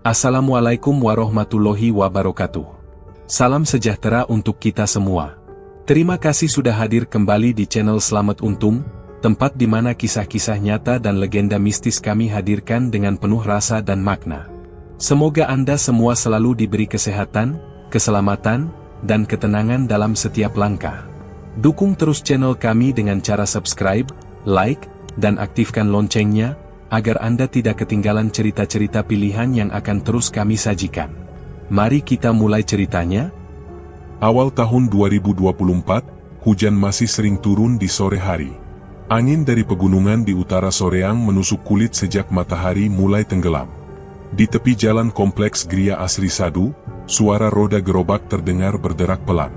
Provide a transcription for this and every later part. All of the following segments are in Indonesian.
Assalamualaikum warahmatullahi wabarakatuh. Salam sejahtera untuk kita semua. Terima kasih sudah hadir kembali di channel Selamat Untung, tempat di mana kisah-kisah nyata dan legenda mistis kami hadirkan dengan penuh rasa dan makna. Semoga Anda semua selalu diberi kesehatan, keselamatan, dan ketenangan dalam setiap langkah. Dukung terus channel kami dengan cara subscribe, like, dan aktifkan loncengnya, agar Anda tidak ketinggalan cerita-cerita pilihan yang akan terus kami sajikan. Mari kita mulai ceritanya. Awal tahun 2024, hujan masih sering turun di sore hari. Angin dari pegunungan di utara Soreang menusuk kulit sejak matahari mulai tenggelam. Di tepi jalan kompleks Gria Asri Sadu, suara roda gerobak terdengar berderak pelan.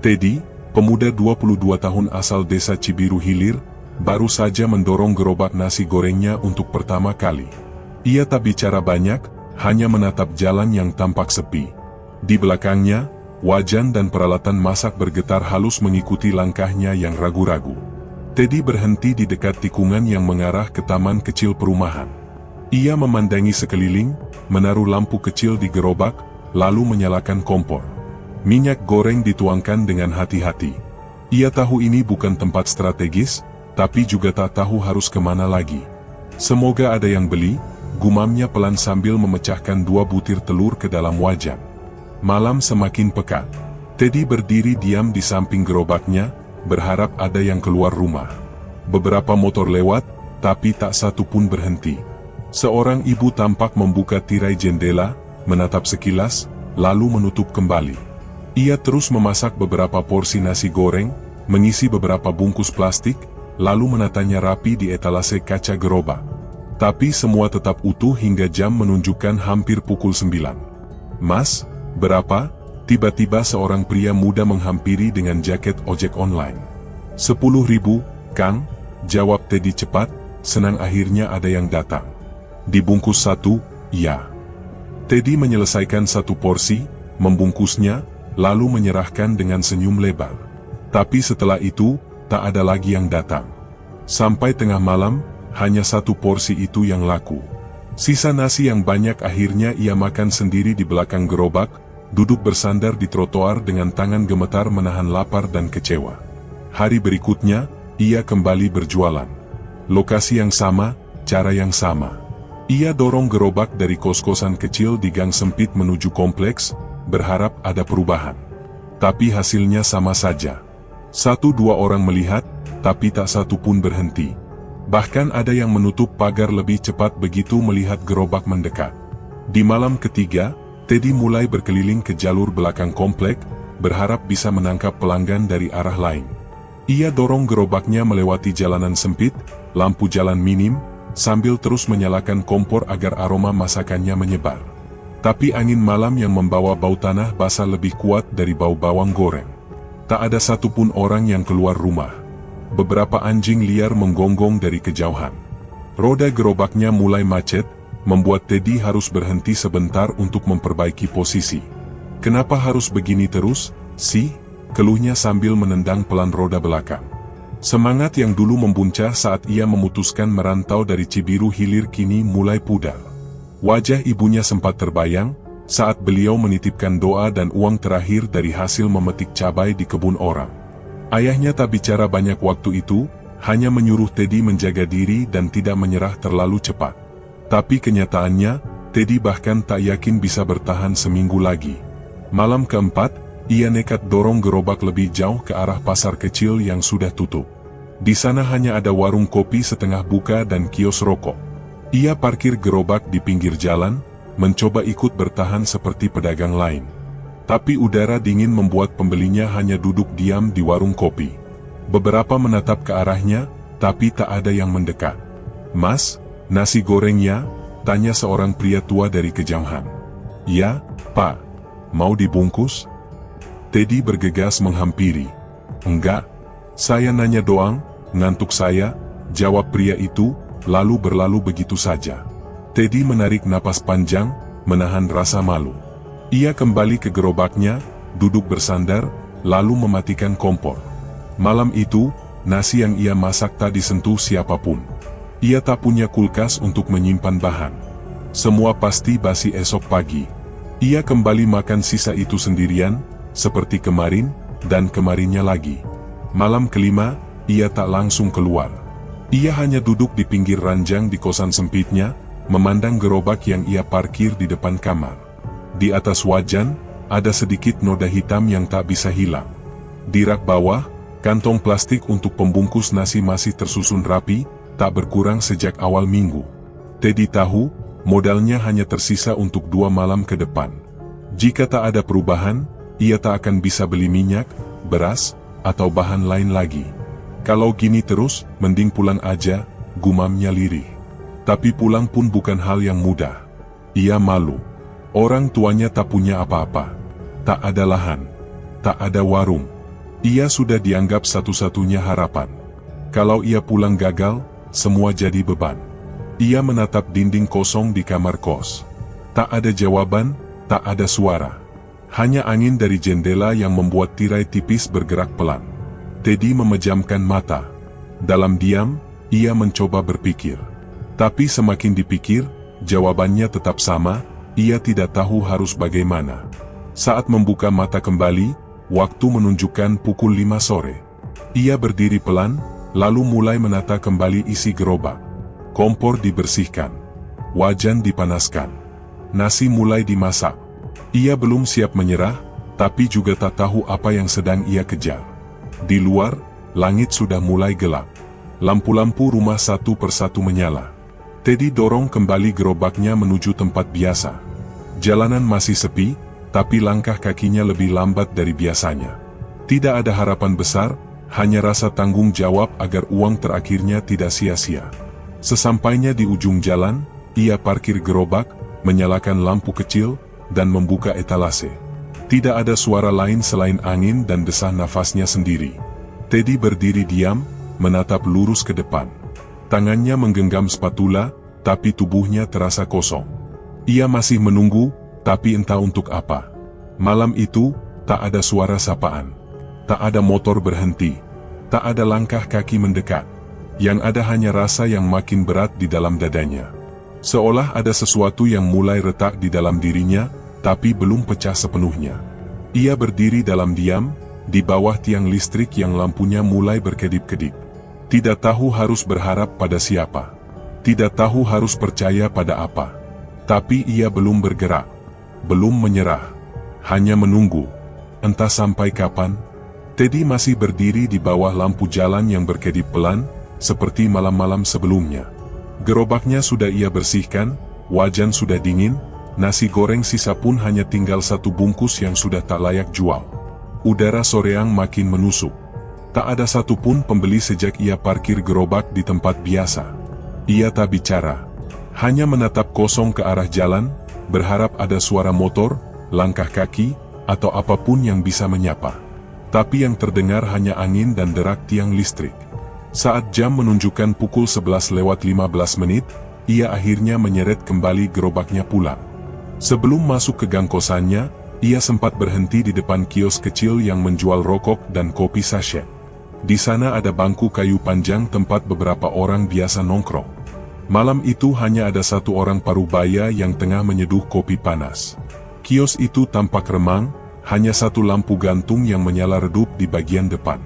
Teddy, pemuda 22 tahun asal desa Cibiru Hilir, baru saja mendorong gerobak nasi gorengnya untuk pertama kali. Ia tak bicara banyak, hanya menatap jalan yang tampak sepi. Di belakangnya, wajan dan peralatan masak bergetar halus mengikuti langkahnya yang ragu-ragu. Teddy berhenti di dekat tikungan yang mengarah ke taman kecil perumahan. Ia memandangi sekeliling, menaruh lampu kecil di gerobak, lalu menyalakan kompor. Minyak goreng dituangkan dengan hati-hati. Ia tahu ini bukan tempat strategis, tapi juga tak tahu harus kemana lagi. Semoga ada yang beli, gumamnya pelan sambil memecahkan 2 butir telur ke dalam wajan. Malam semakin pekat. Teddy berdiri diam di samping gerobaknya, berharap ada yang keluar rumah. Beberapa motor lewat, tapi tak satu pun berhenti. Seorang ibu tampak membuka tirai jendela, menatap sekilas, lalu menutup kembali. Ia terus memasak beberapa porsi nasi goreng, mengisi beberapa bungkus plastik, lalu menatanya rapi di etalase kaca gerobak. Tapi semua tetap utuh hingga jam menunjukkan hampir pukul 9. "Mas, berapa?" Tiba-tiba seorang pria muda menghampiri dengan jaket ojek online. 10.000, Kang, jawab Teddy cepat, senang akhirnya ada yang datang. Dibungkus 1, ya. Teddy menyelesaikan 1 porsi, membungkusnya, lalu menyerahkan dengan senyum lebar. Tapi setelah itu, tak ada lagi yang datang. Sampai tengah malam, hanya 1 porsi itu yang laku. Sisa nasi yang banyak akhirnya ia makan sendiri di belakang gerobak, duduk bersandar di trotoar dengan tangan gemetar menahan lapar dan kecewa. Hari berikutnya, ia kembali berjualan. Lokasi yang sama, cara yang sama. Ia dorong gerobak dari kos-kosan kecil di gang sempit menuju kompleks, berharap ada perubahan. Tapi hasilnya sama saja. 1-2 orang melihat, tapi tak satu pun berhenti. Bahkan ada yang menutup pagar lebih cepat begitu melihat gerobak mendekat. Di malam ketiga, Teddy mulai berkeliling ke jalur belakang komplek, berharap bisa menangkap pelanggan dari arah lain. Ia dorong gerobaknya melewati jalanan sempit, lampu jalan minim, sambil terus menyalakan kompor agar aroma masakannya menyebar. Tapi angin malam yang membawa bau tanah basah lebih kuat dari bau bawang goreng. Tak ada satupun orang yang keluar rumah. Beberapa anjing liar menggonggong dari kejauhan. Roda gerobaknya mulai macet, membuat Teddy harus berhenti sebentar untuk memperbaiki posisi. "Kenapa harus begini terus, sih?" keluhnya sambil menendang pelan roda belakang. Semangat yang dulu membuncah saat ia memutuskan merantau dari Cibiru Hilir kini mulai pudar. Wajah ibunya sempat terbayang saat beliau menitipkan doa dan uang terakhir dari hasil memetik cabai di kebun orang. Ayahnya tak bicara banyak waktu itu, hanya menyuruh Teddy menjaga diri dan tidak menyerah terlalu cepat. Tapi kenyataannya, Teddy bahkan tak yakin bisa bertahan seminggu lagi. Malam keempat, ia nekat dorong gerobak lebih jauh ke arah pasar kecil yang sudah tutup. Di sana hanya ada warung kopi setengah buka dan kios rokok. Ia parkir gerobak di pinggir jalan, mencoba ikut bertahan seperti pedagang lain. Tapi udara dingin membuat pembelinya hanya duduk diam di warung kopi. Beberapa menatap ke arahnya, tapi tak ada yang mendekat. "Mas, nasi gorengnya?" tanya seorang pria tua dari kejauhan. "Ya, Pak. Mau dibungkus?" Teddy bergegas menghampiri. "Enggak. Saya nanya doang, ngantuk saya," jawab pria itu, lalu berlalu begitu saja. Teddy menarik napas panjang, menahan rasa malu. Ia kembali ke gerobaknya, duduk bersandar, lalu mematikan kompor. Malam itu, nasi yang ia masak tak disentuh siapapun. Ia tak punya kulkas untuk menyimpan bahan. Semua pasti basi esok pagi. Ia kembali makan sisa itu sendirian, seperti kemarin, dan kemarinnya lagi. Malam kelima, ia tak langsung keluar. Ia hanya duduk di pinggir ranjang di kosan sempitnya, memandang gerobak yang ia parkir di depan kamar. Di atas wajan, ada sedikit noda hitam yang tak bisa hilang. Di rak bawah, kantong plastik untuk pembungkus nasi masih tersusun rapi, tak berkurang sejak awal minggu. Teddy tahu, modalnya hanya tersisa untuk 2 malam ke depan. Jika tak ada perubahan, ia tak akan bisa beli minyak, beras, atau bahan lain lagi. Kalau gini terus, mending pulang aja, gumamnya lirih. Tapi pulang pun bukan hal yang mudah. Ia malu. Orang tuanya tak punya apa-apa. Tak ada lahan. Tak ada warung. Ia sudah dianggap satu-satunya harapan. Kalau ia pulang gagal, semua jadi beban. Ia menatap dinding kosong di kamar kos. Tak ada jawaban, tak ada suara. Hanya angin dari jendela yang membuat tirai tipis bergerak pelan. Teddy memejamkan mata. Dalam diam, ia mencoba berpikir. Tapi semakin dipikir, jawabannya tetap sama, ia tidak tahu harus bagaimana. Saat membuka mata kembali, waktu menunjukkan pukul 5 sore. Ia berdiri pelan, lalu mulai menata kembali isi gerobak. Kompor dibersihkan. Wajan dipanaskan. Nasi mulai dimasak. Ia belum siap menyerah, tapi juga tak tahu apa yang sedang ia kejar. Di luar, langit sudah mulai gelap. Lampu-lampu rumah satu persatu menyala. Teddy dorong kembali gerobaknya menuju tempat biasa. Jalanan masih sepi, tapi langkah kakinya lebih lambat dari biasanya. Tidak ada harapan besar, hanya rasa tanggung jawab agar uang terakhirnya tidak sia-sia. Sesampainya di ujung jalan, ia parkir gerobak, menyalakan lampu kecil, dan membuka etalase. Tidak ada suara lain selain angin dan desah nafasnya sendiri. Teddy berdiri diam, menatap lurus ke depan. Tangannya menggenggam spatula, tapi tubuhnya terasa kosong. Ia masih menunggu, tapi entah untuk apa. Malam itu, tak ada suara sapaan. Tak ada motor berhenti. Tak ada langkah kaki mendekat. Yang ada hanya rasa yang makin berat di dalam dadanya. Seolah ada sesuatu yang mulai retak di dalam dirinya, tapi belum pecah sepenuhnya. Ia berdiri dalam diam, di bawah tiang listrik yang lampunya mulai berkedip-kedip. Tidak tahu harus berharap pada siapa. Tidak tahu harus percaya pada apa. Tapi ia belum bergerak. Belum menyerah. Hanya menunggu. Entah sampai kapan. Teddy masih berdiri di bawah lampu jalan yang berkedip pelan, seperti malam-malam sebelumnya. Gerobaknya sudah ia bersihkan, wajan sudah dingin, nasi goreng sisa pun hanya tinggal 1 bungkus yang sudah tak layak jual. Udara soreang makin menusuk. Tak ada satupun pembeli sejak ia parkir gerobak di tempat biasa. Ia tak bicara. Hanya menatap kosong ke arah jalan, berharap ada suara motor, langkah kaki, atau apapun yang bisa menyapa. Tapi yang terdengar hanya angin dan derak tiang listrik. Saat jam menunjukkan pukul 11:15, ia akhirnya menyeret kembali gerobaknya pulang. Sebelum masuk ke gang kosannya, ia sempat berhenti di depan kios kecil yang menjual rokok dan kopi sachet. Di sana ada bangku kayu panjang tempat beberapa orang biasa nongkrong. Malam itu hanya ada 1 orang parubaya yang tengah menyeduh kopi panas. Kios itu tampak remang, hanya 1 lampu gantung yang menyala redup di bagian depan.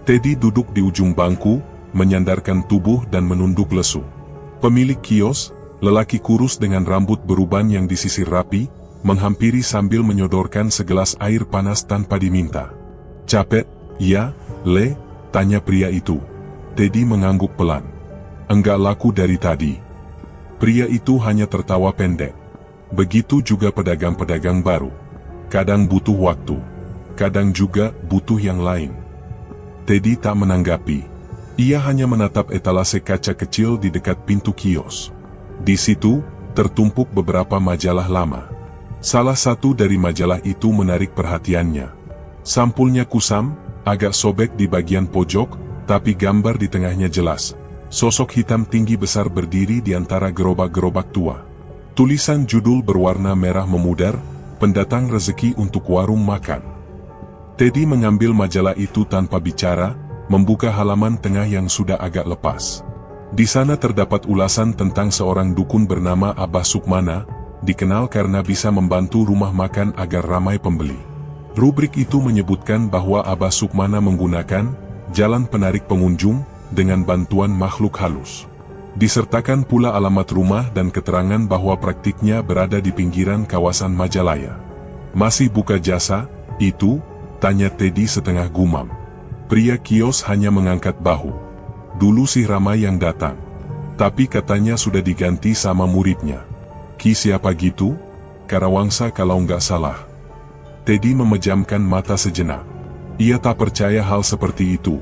Teddy duduk di ujung bangku, menyandarkan tubuh dan menunduk lesu. Pemilik kios, lelaki kurus dengan rambut beruban yang disisir rapi, menghampiri sambil menyodorkan segelas air panas tanpa diminta. "Capek, ya, Le?" tanya pria itu. Teddy mengangguk pelan. "Enggak laku dari tadi." Pria itu hanya tertawa pendek. Begitu juga pedagang-pedagang baru. Kadang butuh waktu, kadang juga butuh yang lain. Teddy tak menanggapi. Ia hanya menatap etalase kaca kecil di dekat pintu kios. Di situ, tertumpuk beberapa majalah lama. Salah satu dari majalah itu menarik perhatiannya. Sampulnya kusam, agak sobek di bagian pojok, tapi gambar di tengahnya jelas. Sosok hitam tinggi besar berdiri di antara gerobak-gerobak tua. Tulisan judul berwarna merah memudar, "Pendatang rezeki untuk warung makan." Teddy mengambil majalah itu tanpa bicara, membuka halaman tengah yang sudah agak lepas. Di sana terdapat ulasan tentang seorang dukun bernama Abah Sukmana, dikenal karena bisa membantu rumah makan agar ramai pembeli. Rubrik itu menyebutkan bahwa Abah Sukmana menggunakan jalan penarik pengunjung dengan bantuan makhluk halus. Disertakan pula alamat rumah dan keterangan bahwa praktiknya berada di pinggiran kawasan Majalaya. Masih buka jasa, itu? Tanya Teddy setengah gumam. Pria kios hanya mengangkat bahu. Dulu sih ramai yang datang. Tapi katanya sudah diganti sama muridnya. Ki siapa gitu? Karawangsa kalau nggak salah. Teddy memejamkan mata sejenak. Ia tak percaya hal seperti itu.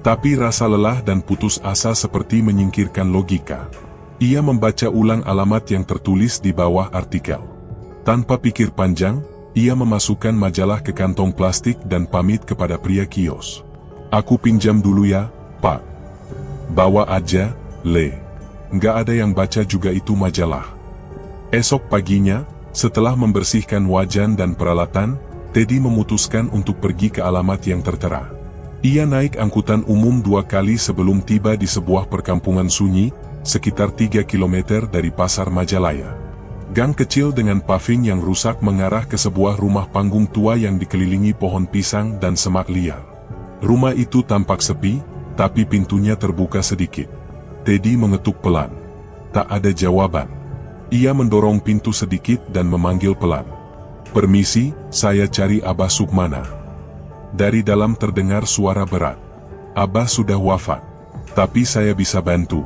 Tapi rasa lelah dan putus asa seperti menyingkirkan logika. Ia membaca ulang alamat yang tertulis di bawah artikel. Tanpa pikir panjang, ia memasukkan majalah ke kantong plastik dan pamit kepada pria kios. Aku pinjam dulu ya, Pak. Bawa aja, Le. Nggak ada yang baca juga itu majalah. Esok paginya, setelah membersihkan wajan dan peralatan, Teddy memutuskan untuk pergi ke alamat yang tertera. Ia naik angkutan umum 2 kali sebelum tiba di sebuah perkampungan sunyi, sekitar 3 km dari pasar Majalaya. Gang kecil dengan paving yang rusak mengarah ke sebuah rumah panggung tua yang dikelilingi pohon pisang dan semak liar. Rumah itu tampak sepi, tapi pintunya terbuka sedikit. Teddy mengetuk pelan. Tak ada jawaban. Ia mendorong pintu sedikit dan memanggil pelan. Permisi, saya cari Abah Sukmana. Dari dalam terdengar suara berat. Abah sudah wafat. Tapi saya bisa bantu.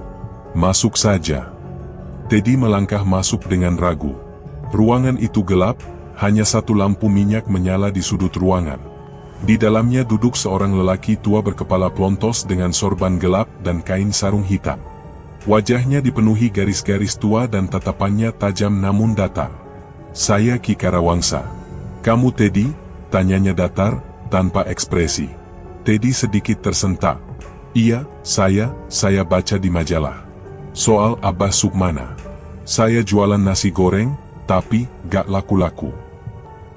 Masuk saja. Teddy melangkah masuk dengan ragu. Ruangan itu gelap, hanya satu lampu minyak menyala di sudut ruangan. Di dalamnya duduk seorang lelaki tua berkepala plontos dengan sorban gelap dan kain sarung hitam. Wajahnya dipenuhi garis-garis tua dan tatapannya tajam namun datar. Saya Ki Karawangsa. Kamu Teddy? Tanyanya datar, tanpa ekspresi. Teddy sedikit tersentak. Iya, saya baca di majalah. Soal Abah Sukmana. Saya jualan nasi goreng, tapi gak laku-laku.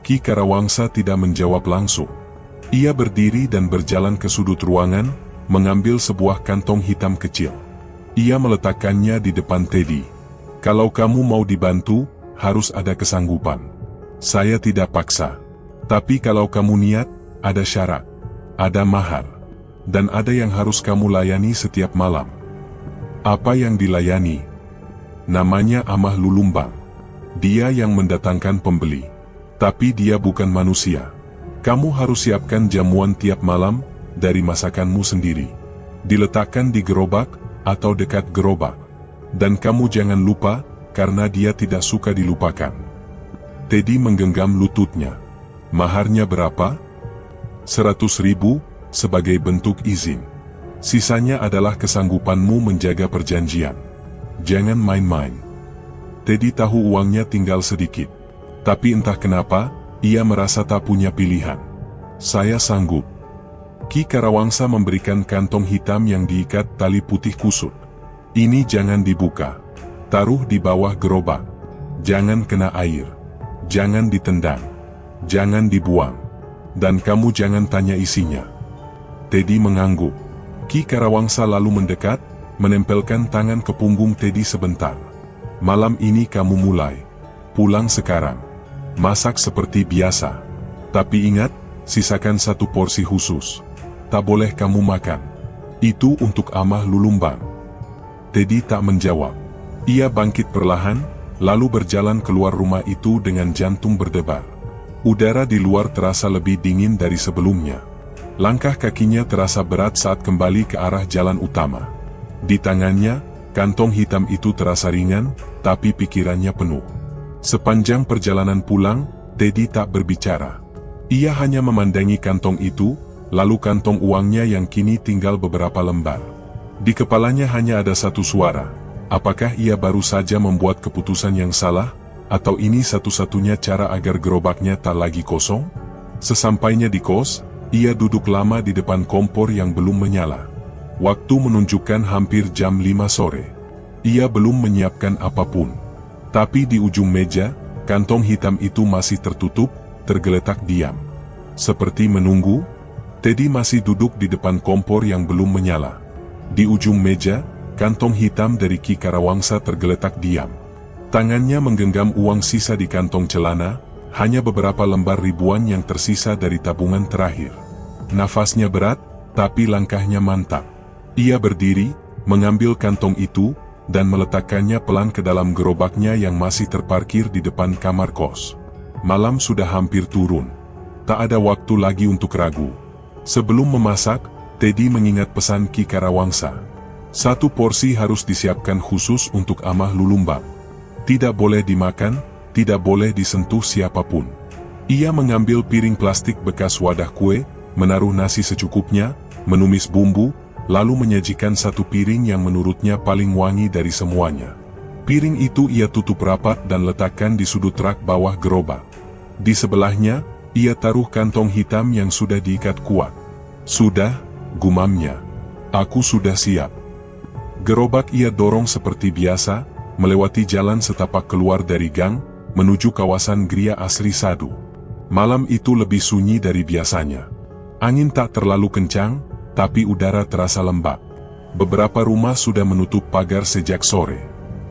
Ki Karawangsa tidak menjawab langsung. Ia berdiri dan berjalan ke sudut ruangan, mengambil sebuah kantong hitam kecil. Ia meletakkannya di depan Teddy. Kalau kamu mau dibantu, harus ada kesanggupan. Saya tidak paksa. Tapi kalau kamu niat, ada syarat, ada mahar, dan ada yang harus kamu layani setiap malam. Apa yang dilayani? Namanya Amah Lulumbang. Dia yang mendatangkan pembeli. Tapi dia bukan manusia. Kamu harus siapkan jamuan tiap malam, dari masakanmu sendiri. Diletakkan di gerobak, atau dekat gerobak. Dan kamu jangan lupa, karena dia tidak suka dilupakan. Teddy menggenggam lututnya. Maharnya berapa? 100.000, sebagai bentuk izin. Sisanya adalah kesanggupanmu menjaga perjanjian. Jangan main-main. Teddy tahu uangnya tinggal sedikit. Tapi entah kenapa, ia merasa tak punya pilihan. Saya sanggup. Ki Karawangsa memberikan kantong hitam yang diikat tali putih kusut. Ini jangan dibuka. Taruh di bawah gerobak. Jangan kena air. Jangan ditendang. Jangan dibuang. Dan kamu jangan tanya isinya. Teddy mengangguk. Ki Karawangsa lalu mendekat, menempelkan tangan ke punggung Teddy sebentar. Malam ini kamu mulai. Pulang sekarang. Masak seperti biasa. Tapi ingat, sisakan 1 porsi khusus. Tak boleh kamu makan. Itu untuk Amah Lulumbang. Teddy tak menjawab. Ia bangkit perlahan, lalu berjalan keluar rumah itu dengan jantung berdebar. Udara di luar terasa lebih dingin dari sebelumnya. Langkah kakinya terasa berat saat kembali ke arah jalan utama. Di tangannya, kantong hitam itu terasa ringan, tapi pikirannya penuh. Sepanjang perjalanan pulang, Teddy tak berbicara. Ia hanya memandangi kantong itu, lalu kantong uangnya yang kini tinggal beberapa lembar. Di kepalanya hanya ada satu suara. Apakah ia baru saja membuat keputusan yang salah? Atau ini satu-satunya cara agar gerobaknya tak lagi kosong? Sesampainya di kos, ia duduk lama di depan kompor yang belum menyala. Waktu menunjukkan hampir jam 5 sore. Ia belum menyiapkan apapun. Tapi di ujung meja, kantong hitam itu masih tertutup, tergeletak diam. Seperti menunggu, Teddy masih duduk di depan kompor yang belum menyala. Di ujung meja, kantong hitam dari Ki Karawangsa tergeletak diam. Tangannya menggenggam uang sisa di kantong celana, hanya beberapa lembar ribuan yang tersisa dari tabungan terakhir. Nafasnya berat, tapi langkahnya mantap. Ia berdiri, mengambil kantong itu, dan meletakkannya pelan ke dalam gerobaknya yang masih terparkir di depan kamar kos. Malam sudah hampir turun. Tak ada waktu lagi untuk ragu. Sebelum memasak, Teddy mengingat pesan Ki Karawangsa. 1 porsi harus disiapkan khusus untuk Amah Lulumbang. Tidak boleh dimakan, tidak boleh disentuh siapapun. Ia mengambil piring plastik bekas wadah kue, menaruh nasi secukupnya, menumis bumbu, lalu menyajikan 1 piring yang menurutnya paling wangi dari semuanya. Piring itu ia tutup rapat dan letakkan di sudut rak bawah gerobak. Di sebelahnya, ia taruh kantong hitam yang sudah diikat kuat. "Sudah," gumamnya. "Aku sudah siap." Gerobak ia dorong seperti biasa, melewati jalan setapak keluar dari gang, menuju kawasan Gria Asri Sadu. Malam itu lebih sunyi dari biasanya. Angin tak terlalu kencang, tapi udara terasa lembab. Beberapa rumah sudah menutup pagar sejak sore.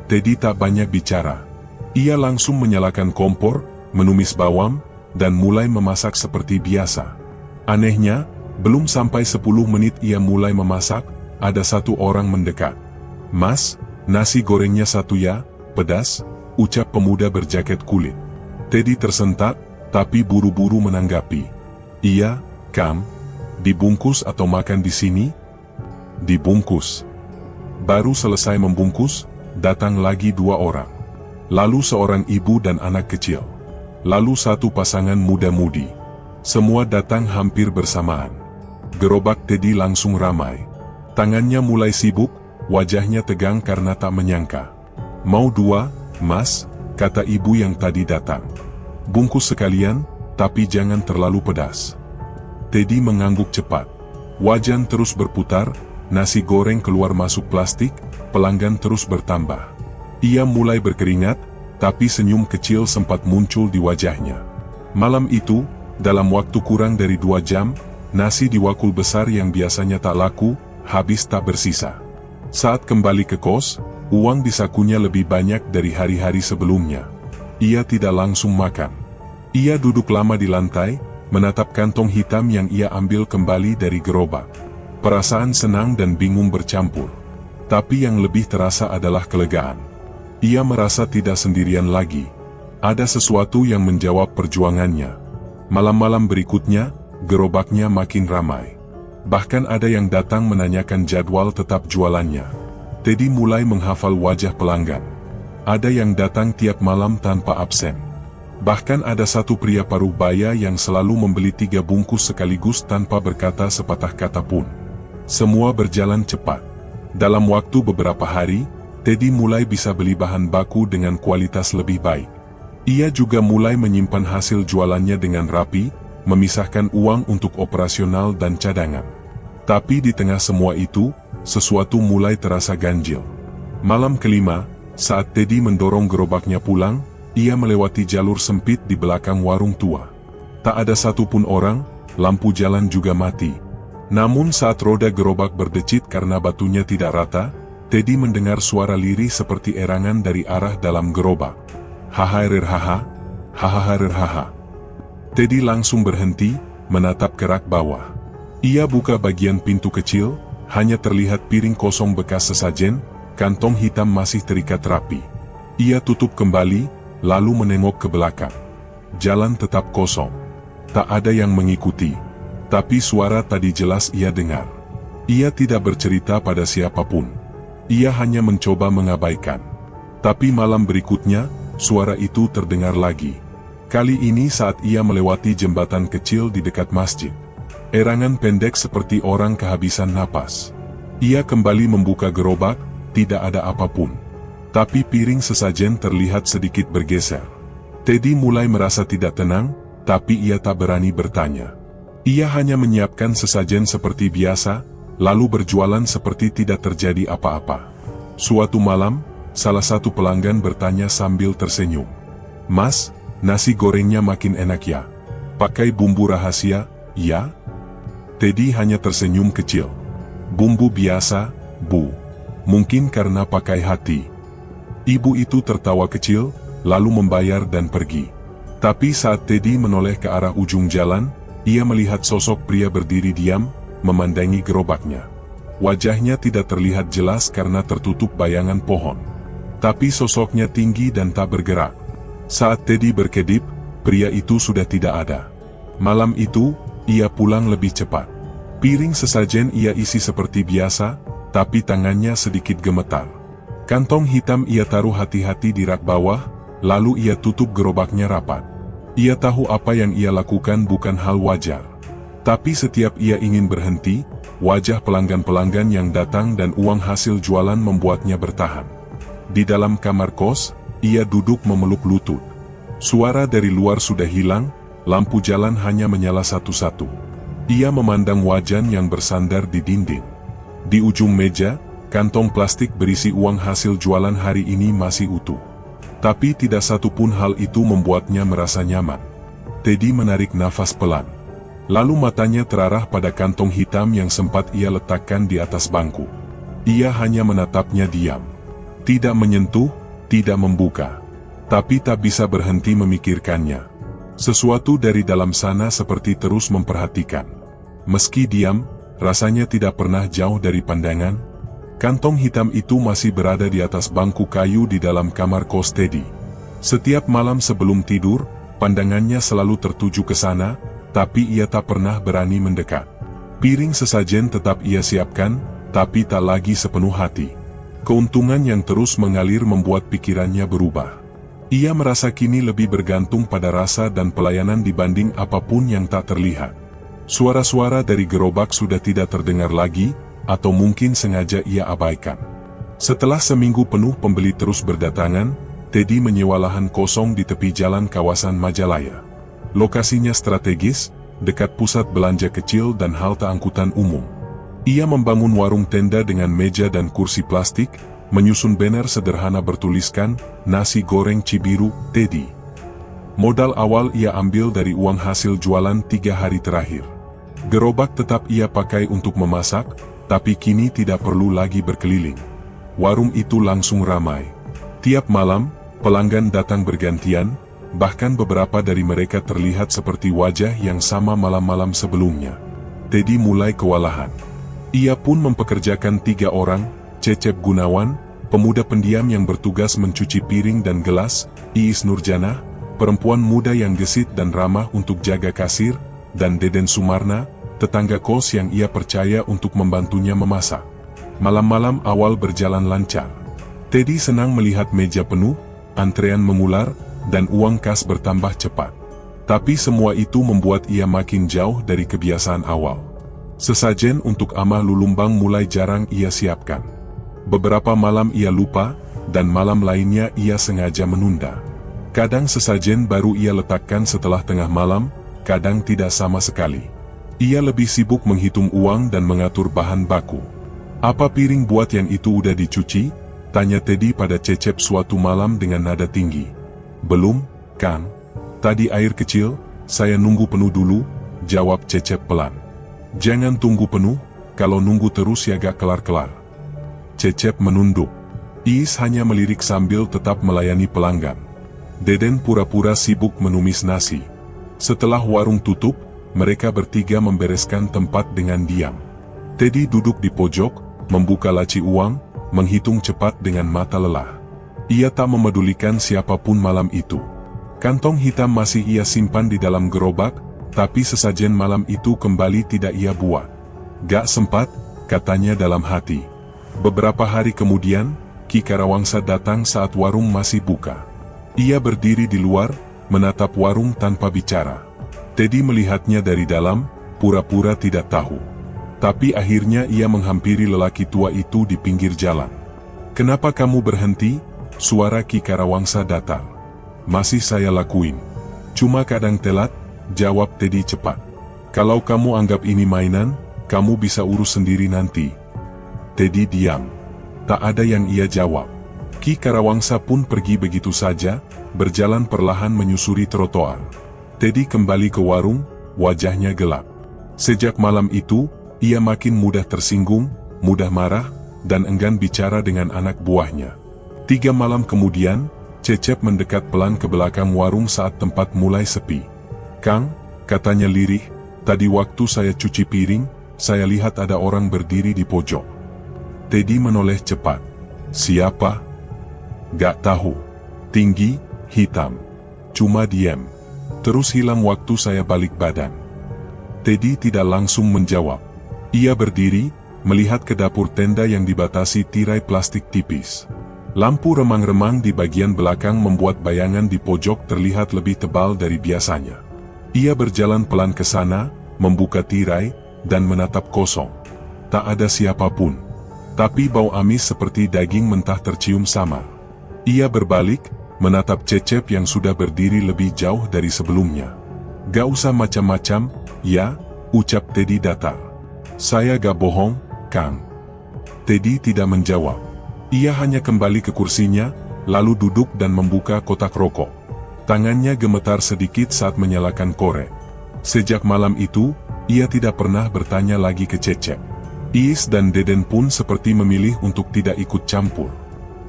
Teddy tak banyak bicara. Ia langsung menyalakan kompor, menumis bawang, dan mulai memasak seperti biasa. Anehnya, belum sampai 10 menit ia mulai memasak, ada 1 orang mendekat. "Mas, nasi gorengnya 1 ya, pedas," ucap pemuda berjaket kulit. Teddy tersentak, tapi buru-buru menanggapi. "Iya, Kam. Dibungkus atau makan di sini?" "Dibungkus." Baru selesai membungkus, datang lagi 2 orang. Lalu seorang ibu dan anak kecil. Lalu 1 pasangan muda-mudi. Semua datang hampir bersamaan. Gerobak Teddy langsung ramai. Tangannya mulai sibuk, wajahnya tegang karena tak menyangka. "Mau 2, Mas?" kata ibu yang tadi datang. "Bungkus sekalian, tapi jangan terlalu pedas." Teddy mengangguk cepat. Wajan terus berputar, nasi goreng keluar masuk plastik, pelanggan terus bertambah. Ia mulai berkeringat, tapi senyum kecil sempat muncul di wajahnya. Malam itu, dalam waktu kurang dari 2 jam, nasi di wakul besar yang biasanya tak laku, habis tak bersisa. Saat kembali ke kos, uang di sakunya lebih banyak dari hari-hari sebelumnya. Ia tidak langsung makan. Ia duduk lama di lantai, menatap kantong hitam yang ia ambil kembali dari gerobak. Perasaan senang dan bingung bercampur. Tapi yang lebih terasa adalah kelegaan. Ia merasa tidak sendirian lagi. Ada sesuatu yang menjawab perjuangannya. Malam-malam berikutnya, gerobaknya makin ramai. Bahkan ada yang datang menanyakan jadwal tetap jualannya. Teddy mulai menghafal wajah pelanggan. Ada yang datang tiap malam tanpa absen. Bahkan ada 1 pria paruh baya yang selalu membeli 3 bungkus sekaligus tanpa berkata sepatah kata pun. Semua berjalan cepat. Dalam waktu beberapa hari, Teddy mulai bisa beli bahan baku dengan kualitas lebih baik. Ia juga mulai menyimpan hasil jualannya dengan rapi, memisahkan uang untuk operasional dan cadangan. Tapi di tengah semua itu, sesuatu mulai terasa ganjil. Malam kelima, saat Teddy mendorong gerobaknya pulang, ia melewati jalur sempit di belakang warung tua. Tak ada satupun orang, lampu jalan juga mati. Namun saat roda gerobak berdecit karena batunya tidak rata, Teddy mendengar suara lirih seperti erangan dari arah dalam gerobak. "Hahairhaha, hahairhaha." Teddy langsung berhenti, menatap ke rak bawah. Ia buka bagian pintu kecil, hanya terlihat piring kosong bekas sesajen, kantong hitam masih terikat rapi. Ia tutup kembali, lalu menengok ke belakang. Jalan tetap kosong. Tak ada yang mengikuti. Tapi suara tadi jelas ia dengar. Ia tidak bercerita pada siapapun. Ia hanya mencoba mengabaikan. Tapi malam berikutnya, suara itu terdengar lagi. Kali ini saat ia melewati jembatan kecil di dekat masjid. Erangan pendek seperti orang kehabisan napas. Ia kembali membuka gerobak, tidak ada apapun. Tapi piring sesajen terlihat sedikit bergeser. Teddy mulai merasa tidak tenang, tapi ia tak berani bertanya. Ia hanya menyiapkan sesajen seperti biasa, lalu berjualan seperti tidak terjadi apa-apa. Suatu malam, salah satu pelanggan bertanya sambil tersenyum. "Mas, nasi gorengnya makin enak ya? Pakai bumbu rahasia, ya?" Teddy hanya tersenyum kecil. "Bumbu biasa, Bu." mungkin karena pakai hati. Ibu itu tertawa kecil, lalu membayar dan pergi. Tapi saat Teddy menoleh ke arah ujung jalan, ia melihat sosok pria berdiri diam, memandangi gerobaknya. Wajahnya tidak terlihat jelas karena tertutup bayangan pohon. Tapi sosoknya tinggi dan tak bergerak. Saat Teddy berkedip, pria itu sudah tidak ada. Malam itu, ia pulang lebih cepat. Piring sesajen ia isi seperti biasa, tapi tangannya sedikit gemetar. Kantong hitam ia taruh hati-hati di rak bawah, lalu ia tutup gerobaknya rapat. Ia tahu apa yang ia lakukan bukan hal wajar. Tapi setiap ia ingin berhenti, wajah pelanggan-pelanggan yang datang dan uang hasil jualan membuatnya bertahan. Di dalam kamar kos, ia duduk memeluk lutut. Suara dari luar sudah hilang, lampu jalan hanya menyala satu-satu. Ia memandang wajan yang bersandar di dinding. Di ujung meja, kantong plastik berisi uang hasil jualan hari ini masih utuh. Tapi tidak satupun hal itu membuatnya merasa nyaman. Teddy menarik nafas pelan. Lalu matanya terarah pada kantong hitam yang sempat ia letakkan di atas bangku. Ia hanya menatapnya diam. Tidak menyentuh, tidak membuka. Tapi tak bisa berhenti memikirkannya. Sesuatu dari dalam sana seperti terus memperhatikan. Meski diam, rasanya tidak pernah jauh dari pandangan. Kantong hitam itu masih berada di atas bangku kayu di dalam kamar kos Teddy. Setiap malam sebelum tidur, pandangannya selalu tertuju ke sana, tapi ia tak pernah berani mendekat. Piring sesajen tetap ia siapkan, tapi tak lagi sepenuh hati. Keuntungan yang terus mengalir membuat pikirannya berubah. Ia merasa kini lebih bergantung pada rasa dan pelayanan dibanding apapun yang tak terlihat. Suara-suara dari gerobak sudah tidak terdengar lagi, atau mungkin sengaja ia abaikan. Setelah seminggu penuh pembeli terus berdatangan, Teddy menyewa lahan kosong di tepi jalan kawasan Majalaya. Lokasinya strategis, dekat pusat belanja kecil dan halte angkutan umum. Ia membangun warung tenda dengan meja dan kursi plastik, menyusun banner sederhana bertuliskan, "Nasi goreng Cibiru, Teddy." Modal awal ia ambil dari uang hasil jualan 3 hari terakhir. Gerobak tetap ia pakai untuk memasak, tapi kini tidak perlu lagi berkeliling. Warung itu langsung ramai. Tiap malam, pelanggan datang bergantian, bahkan beberapa dari mereka terlihat seperti wajah yang sama malam-malam sebelumnya. Teddy mulai kewalahan. Ia pun mempekerjakan 3 orang, Cecep Gunawan, pemuda pendiam yang bertugas mencuci piring dan gelas, Iis Nurjana, perempuan muda yang gesit dan ramah untuk jaga kasir, dan Deden Sumarna, tetangga kos yang ia percaya untuk membantunya memasak. Malam-malam awal berjalan lancar. Teddy senang melihat meja penuh, antrean mengular, dan uang kas bertambah cepat. Tapi semua itu membuat ia makin jauh dari kebiasaan awal. Sesajen untuk Amah Lulumbang mulai jarang ia siapkan. Beberapa malam ia lupa, dan malam lainnya ia sengaja menunda. Kadang sesajen baru ia letakkan setelah tengah malam, kadang tidak sama sekali. Ia lebih sibuk menghitung uang dan mengatur bahan baku. "Apa piring buat yang itu udah dicuci?" tanya Teddy pada Cecep suatu malam dengan nada tinggi. "Belum, Kang. Tadi air kecil, saya nunggu penuh dulu," jawab Cecep pelan. "Jangan tunggu penuh, kalau nunggu terus ya gak kelar-kelar." Cecep menunduk. Iis hanya melirik sambil tetap melayani pelanggan. Deden pura-pura sibuk menumis nasi. Setelah warung tutup, mereka bertiga membereskan tempat dengan diam. Teddy duduk di pojok, membuka laci uang, menghitung cepat dengan mata lelah. Ia tak memedulikan siapapun malam itu. Kantong hitam masih ia simpan di dalam gerobak, tapi sesajen malam itu kembali tidak ia buat. "Gak sempat," katanya dalam hati. Beberapa hari kemudian, Ki Karawangsa datang saat warung masih buka. Ia berdiri di luar, menatap warung tanpa bicara. Teddy melihatnya dari dalam, pura-pura tidak tahu. Tapi akhirnya ia menghampiri lelaki tua itu di pinggir jalan. "Kenapa kamu berhenti?" Suara Ki Karawangsa datar. "Masih saya lakuin. Cuma kadang telat," jawab Teddy cepat. "Kalau kamu anggap ini mainan, kamu bisa urus sendiri nanti." Teddy diam. Tak ada yang ia jawab. Ki Karawangsa pun pergi begitu saja, berjalan perlahan menyusuri trotoar. Teddy kembali ke warung, wajahnya gelap. Sejak malam itu, ia makin mudah tersinggung, mudah marah, dan enggan bicara dengan anak buahnya. 3 malam kemudian, Cecep mendekat pelan ke belakang warung saat tempat mulai sepi. "Kang," katanya lirih, "tadi waktu saya cuci piring, saya lihat ada orang berdiri di pojok." Teddy menoleh cepat. "Siapa?" "Gak tahu. Tinggi, hitam. Cuma diam. Terus hilang waktu saya balik badan." Teddy tidak langsung menjawab. Ia berdiri, melihat ke dapur tenda yang dibatasi tirai plastik tipis. Lampu remang-remang di bagian belakang membuat bayangan di pojok terlihat lebih tebal dari biasanya. Ia berjalan pelan ke sana, membuka tirai, dan menatap kosong. Tak ada siapapun. Tapi bau amis seperti daging mentah tercium samar. Ia berbalik, menatap Cecep yang sudah berdiri lebih jauh dari sebelumnya. "Gak usah macam-macam, ya," ucap Teddy datar. "Saya gak bohong, Kang." Teddy tidak menjawab. Ia hanya kembali ke kursinya, lalu duduk dan membuka kotak rokok. Tangannya gemetar sedikit saat menyalakan korek. Sejak malam itu, ia tidak pernah bertanya lagi ke Cecep. Iis dan Deden pun seperti memilih untuk tidak ikut campur.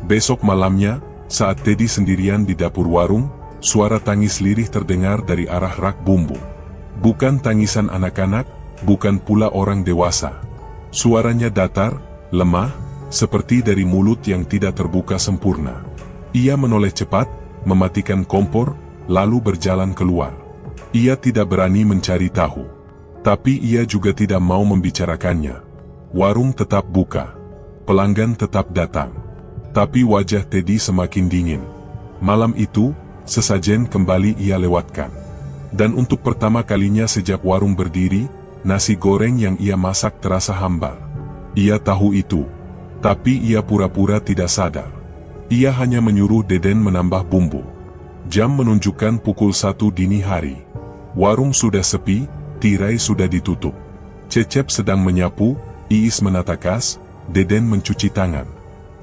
Besok malamnya, saat Teddy sendirian di dapur warung, suara tangis lirih terdengar dari arah rak bumbu. Bukan tangisan anak-anak, bukan pula orang dewasa. Suaranya datar, lemah, seperti dari mulut yang tidak terbuka sempurna. Ia menoleh cepat, mematikan kompor, lalu berjalan keluar. Ia tidak berani mencari tahu. Tapi ia juga tidak mau membicarakannya. Warung tetap buka. Pelanggan tetap datang. Tapi wajah Teddy semakin dingin. Malam itu, sesajen kembali ia lewatkan. Dan untuk pertama kalinya sejak warung berdiri, nasi goreng yang ia masak terasa hambar. Ia tahu itu. Tapi ia pura-pura tidak sadar. Ia hanya menyuruh Deden menambah bumbu. Jam menunjukkan pukul 1 dini hari. Warung sudah sepi, tirai sudah ditutup. Cecep sedang menyapu, Iis menata kas, Deden mencuci tangan.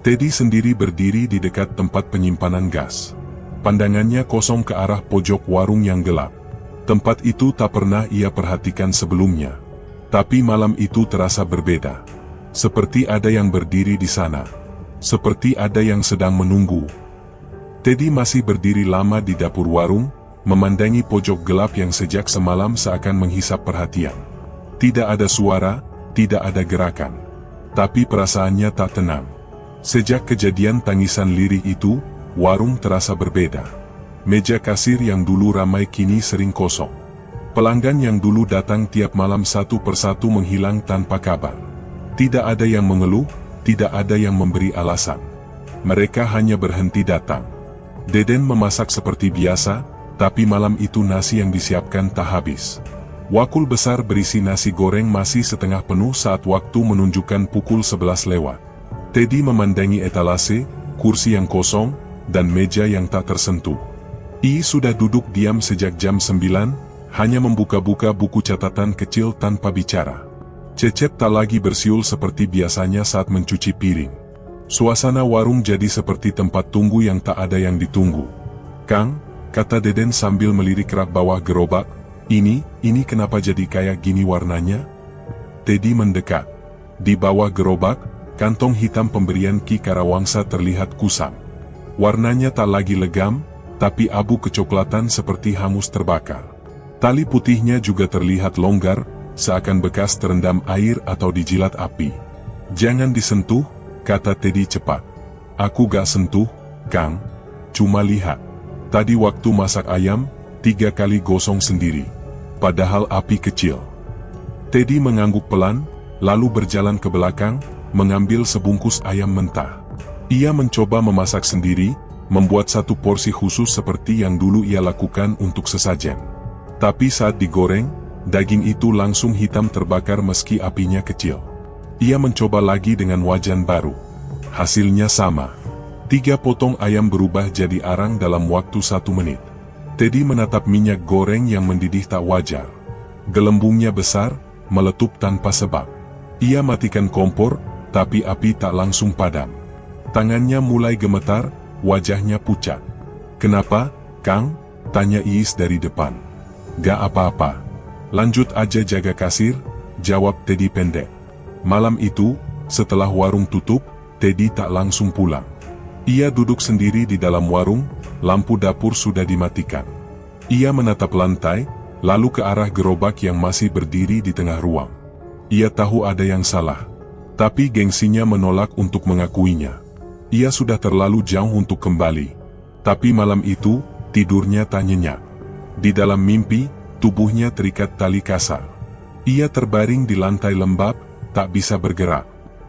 Teddy sendiri berdiri di dekat tempat penyimpanan gas. Pandangannya kosong ke arah pojok warung yang gelap. Tempat itu tak pernah ia perhatikan sebelumnya. Tapi malam itu terasa berbeda. Seperti ada yang berdiri di sana. Seperti ada yang sedang menunggu. Teddy masih berdiri lama di dapur warung, memandangi pojok gelap yang sejak semalam seakan menghisap perhatian. Tidak ada suara, tidak ada gerakan. Tapi perasaannya tak tenang. Sejak kejadian tangisan lirih itu, warung terasa berbeda. Meja kasir yang dulu ramai kini sering kosong. Pelanggan yang dulu datang tiap malam satu persatu menghilang tanpa kabar. Tidak ada yang mengeluh, tidak ada yang memberi alasan. Mereka hanya berhenti datang. Deden memasak seperti biasa, tapi malam itu nasi yang disiapkan tak habis. Wakul besar berisi nasi goreng masih setengah penuh saat waktu menunjukkan pukul 11 lewat. Teddy memandangi etalase, kursi yang kosong, dan meja yang tak tersentuh. I sudah duduk diam sejak jam 9, hanya membuka-buka buku catatan kecil tanpa bicara. Cecep tak lagi bersiul seperti biasanya saat mencuci piring. Suasana warung jadi seperti tempat tunggu yang tak ada yang ditunggu. "Kang," kata Deden sambil melirik rak bawah gerobak, ini kenapa jadi kayak gini warnanya?" Teddy mendekat. Di bawah gerobak, kantong hitam pemberian Ki Karawangsa terlihat kusam. Warnanya tak lagi legam, tapi abu kecoklatan seperti hangus terbakar. Tali putihnya juga terlihat longgar, seakan bekas terendam air atau dijilat api. "Jangan disentuh," kata Teddy cepat. "Aku gak sentuh, Kang. Cuma lihat. Tadi waktu masak ayam, 3 kali gosong sendiri. Padahal api kecil." Teddy mengangguk pelan, lalu berjalan ke belakang, mengambil sebungkus ayam mentah. Ia mencoba memasak sendiri, membuat satu porsi khusus seperti yang dulu ia lakukan untuk sesajen. Tapi saat digoreng, daging itu langsung hitam terbakar meski apinya kecil. Ia mencoba lagi dengan wajan baru. Hasilnya sama. 3 potong ayam berubah jadi arang dalam waktu 1 menit. Teddy menatap minyak goreng yang mendidih tak wajar. Gelembungnya besar, meletup tanpa sebab. Ia matikan kompor, tapi api tak langsung padam. Tangannya mulai gemetar, wajahnya pucat. "Kenapa, Kang?" tanya Iis dari depan. "Gak apa-apa. Lanjut aja jaga kasir," jawab Teddy pendek. Malam itu, Setelah warung tutup, Teddy tak langsung pulang. Ia duduk sendiri di dalam warung, lampu dapur sudah dimatikan. Ia menatap lantai, lalu ke arah gerobak yang masih berdiri di tengah ruang. Ia tahu ada yang salah, tapi gengsinya menolak untuk mengakuinya. Ia sudah terlalu jauh untuk kembali. Tapi malam itu, tidurnya tak nyenyak. Di dalam mimpi, tubuhnya terikat tali kasar. Ia terbaring di lantai lembab, tak bisa bergerak.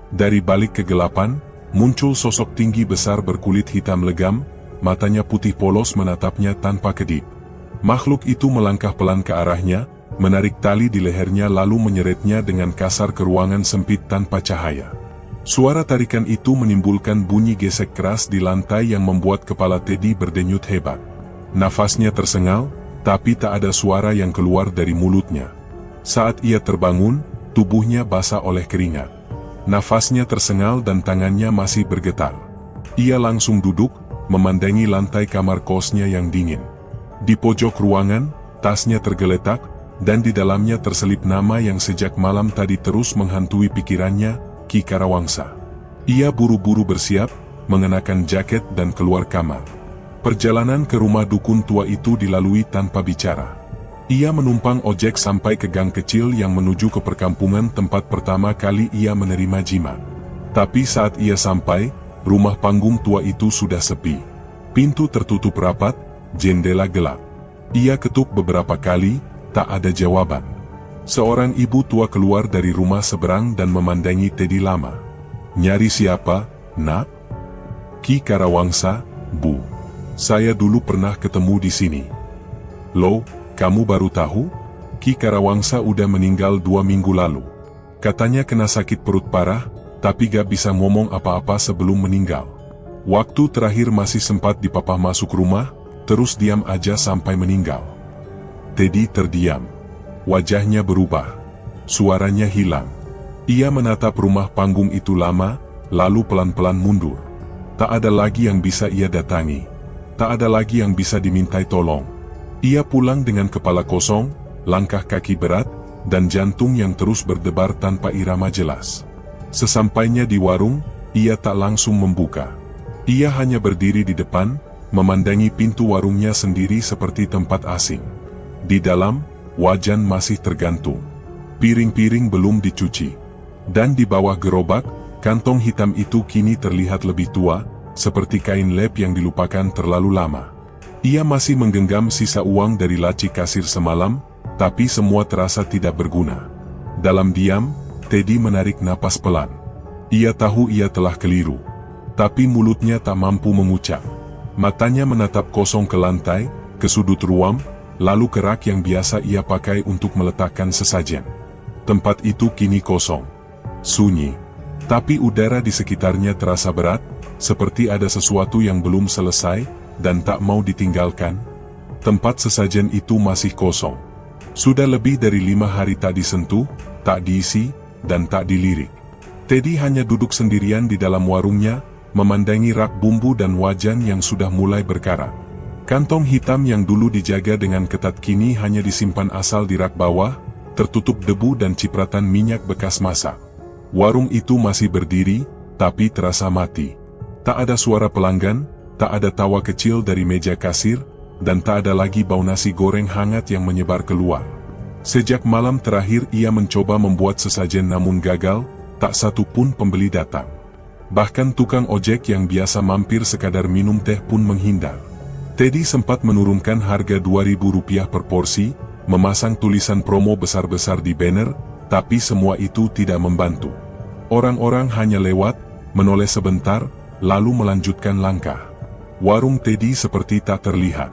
Dari balik kegelapan, muncul sosok tinggi besar berkulit hitam legam, matanya putih polos menatapnya tanpa kedip. Makhluk itu melangkah pelan ke arahnya, menarik tali di lehernya lalu menyeretnya dengan kasar ke ruangan sempit tanpa cahaya. Suara tarikan itu menimbulkan bunyi gesek keras di lantai yang membuat kepala Teddy berdenyut hebat. Nafasnya tersengal, tapi tak ada suara yang keluar dari mulutnya. Saat ia terbangun, tubuhnya basah oleh keringat. Nafasnya tersengal dan tangannya masih bergetar. Ia langsung duduk, memandangi lantai kamar kosnya yang dingin. Di pojok ruangan, tasnya tergeletak, dan di dalamnya terselip nama yang sejak malam tadi terus menghantui pikirannya, Ki Karawangsa. Ia buru-buru bersiap, mengenakan jaket dan keluar kamar. Perjalanan ke rumah dukun tua itu dilalui tanpa bicara. Ia menumpang ojek sampai ke gang kecil yang menuju ke perkampungan tempat pertama kali ia menerima jimat. Tapi saat ia sampai, rumah panggung tua itu sudah sepi. Pintu tertutup rapat, jendela gelap. Ia ketuk beberapa kali, tak ada jawaban. Seorang ibu tua keluar dari rumah seberang dan memandangi Teddy lama. "Nyari siapa, Nak?" "Ki Karawangsa, Bu. Saya dulu pernah ketemu di sini." "Loh, kamu baru tahu? Ki Karawangsa udah meninggal 2 minggu lalu. Katanya kena sakit perut parah, tapi gak bisa ngomong apa-apa sebelum meninggal. Waktu terakhir masih sempat dipapah masuk rumah, terus diam aja sampai meninggal." Teddy terdiam. Wajahnya berubah. Suaranya hilang. Ia menatap rumah panggung itu lama, lalu pelan-pelan mundur. Tak ada lagi yang bisa ia datangi. Tak ada lagi yang bisa dimintai tolong. Ia pulang dengan kepala kosong, langkah kaki berat, dan jantung yang terus berdebar tanpa irama jelas. Sesampainya di warung, ia tak langsung membuka. Ia hanya berdiri di depan, memandangi pintu warungnya sendiri seperti tempat asing. Di dalam, wajan masih tergantung. Piring-piring belum dicuci. Dan di bawah gerobak, kantong hitam itu kini terlihat lebih tua, seperti kain lep yang dilupakan terlalu lama. Ia masih menggenggam sisa uang dari laci kasir semalam, tapi semua terasa tidak berguna. Dalam diam, Teddy menarik napas pelan. Ia tahu ia telah keliru, tapi mulutnya tak mampu mengucap. Matanya menatap kosong ke lantai, ke sudut ruang, lalu ke rak yang biasa ia pakai untuk meletakkan sesajen. Tempat itu kini kosong, sunyi, tapi udara di sekitarnya terasa berat, seperti ada sesuatu yang belum selesai dan tak mau ditinggalkan. Tempat sesajen itu masih kosong. Sudah lebih dari 5 hari tak disentuh, tak diisi, dan tak dilirik. Teddy hanya duduk sendirian di dalam warungnya, memandangi rak bumbu dan wajan yang sudah mulai berkarat. Kantong hitam yang dulu dijaga dengan ketat kini hanya disimpan asal di rak bawah, tertutup debu dan cipratan minyak bekas masak. Warung itu masih berdiri, tapi terasa mati. Tak ada suara pelanggan, tak ada tawa kecil dari meja kasir, dan tak ada lagi bau nasi goreng hangat yang menyebar keluar. Sejak malam terakhir ia mencoba membuat sesajen namun gagal, tak satu pun pembeli datang. Bahkan tukang ojek yang biasa mampir sekadar minum teh pun menghindar. Teddy sempat menurunkan harga Rp2.000 per porsi, memasang tulisan promo besar-besar di banner, tapi semua itu tidak membantu. Orang-orang hanya lewat, menoleh sebentar, lalu melanjutkan langkah. Warung Teddy seperti tak terlihat.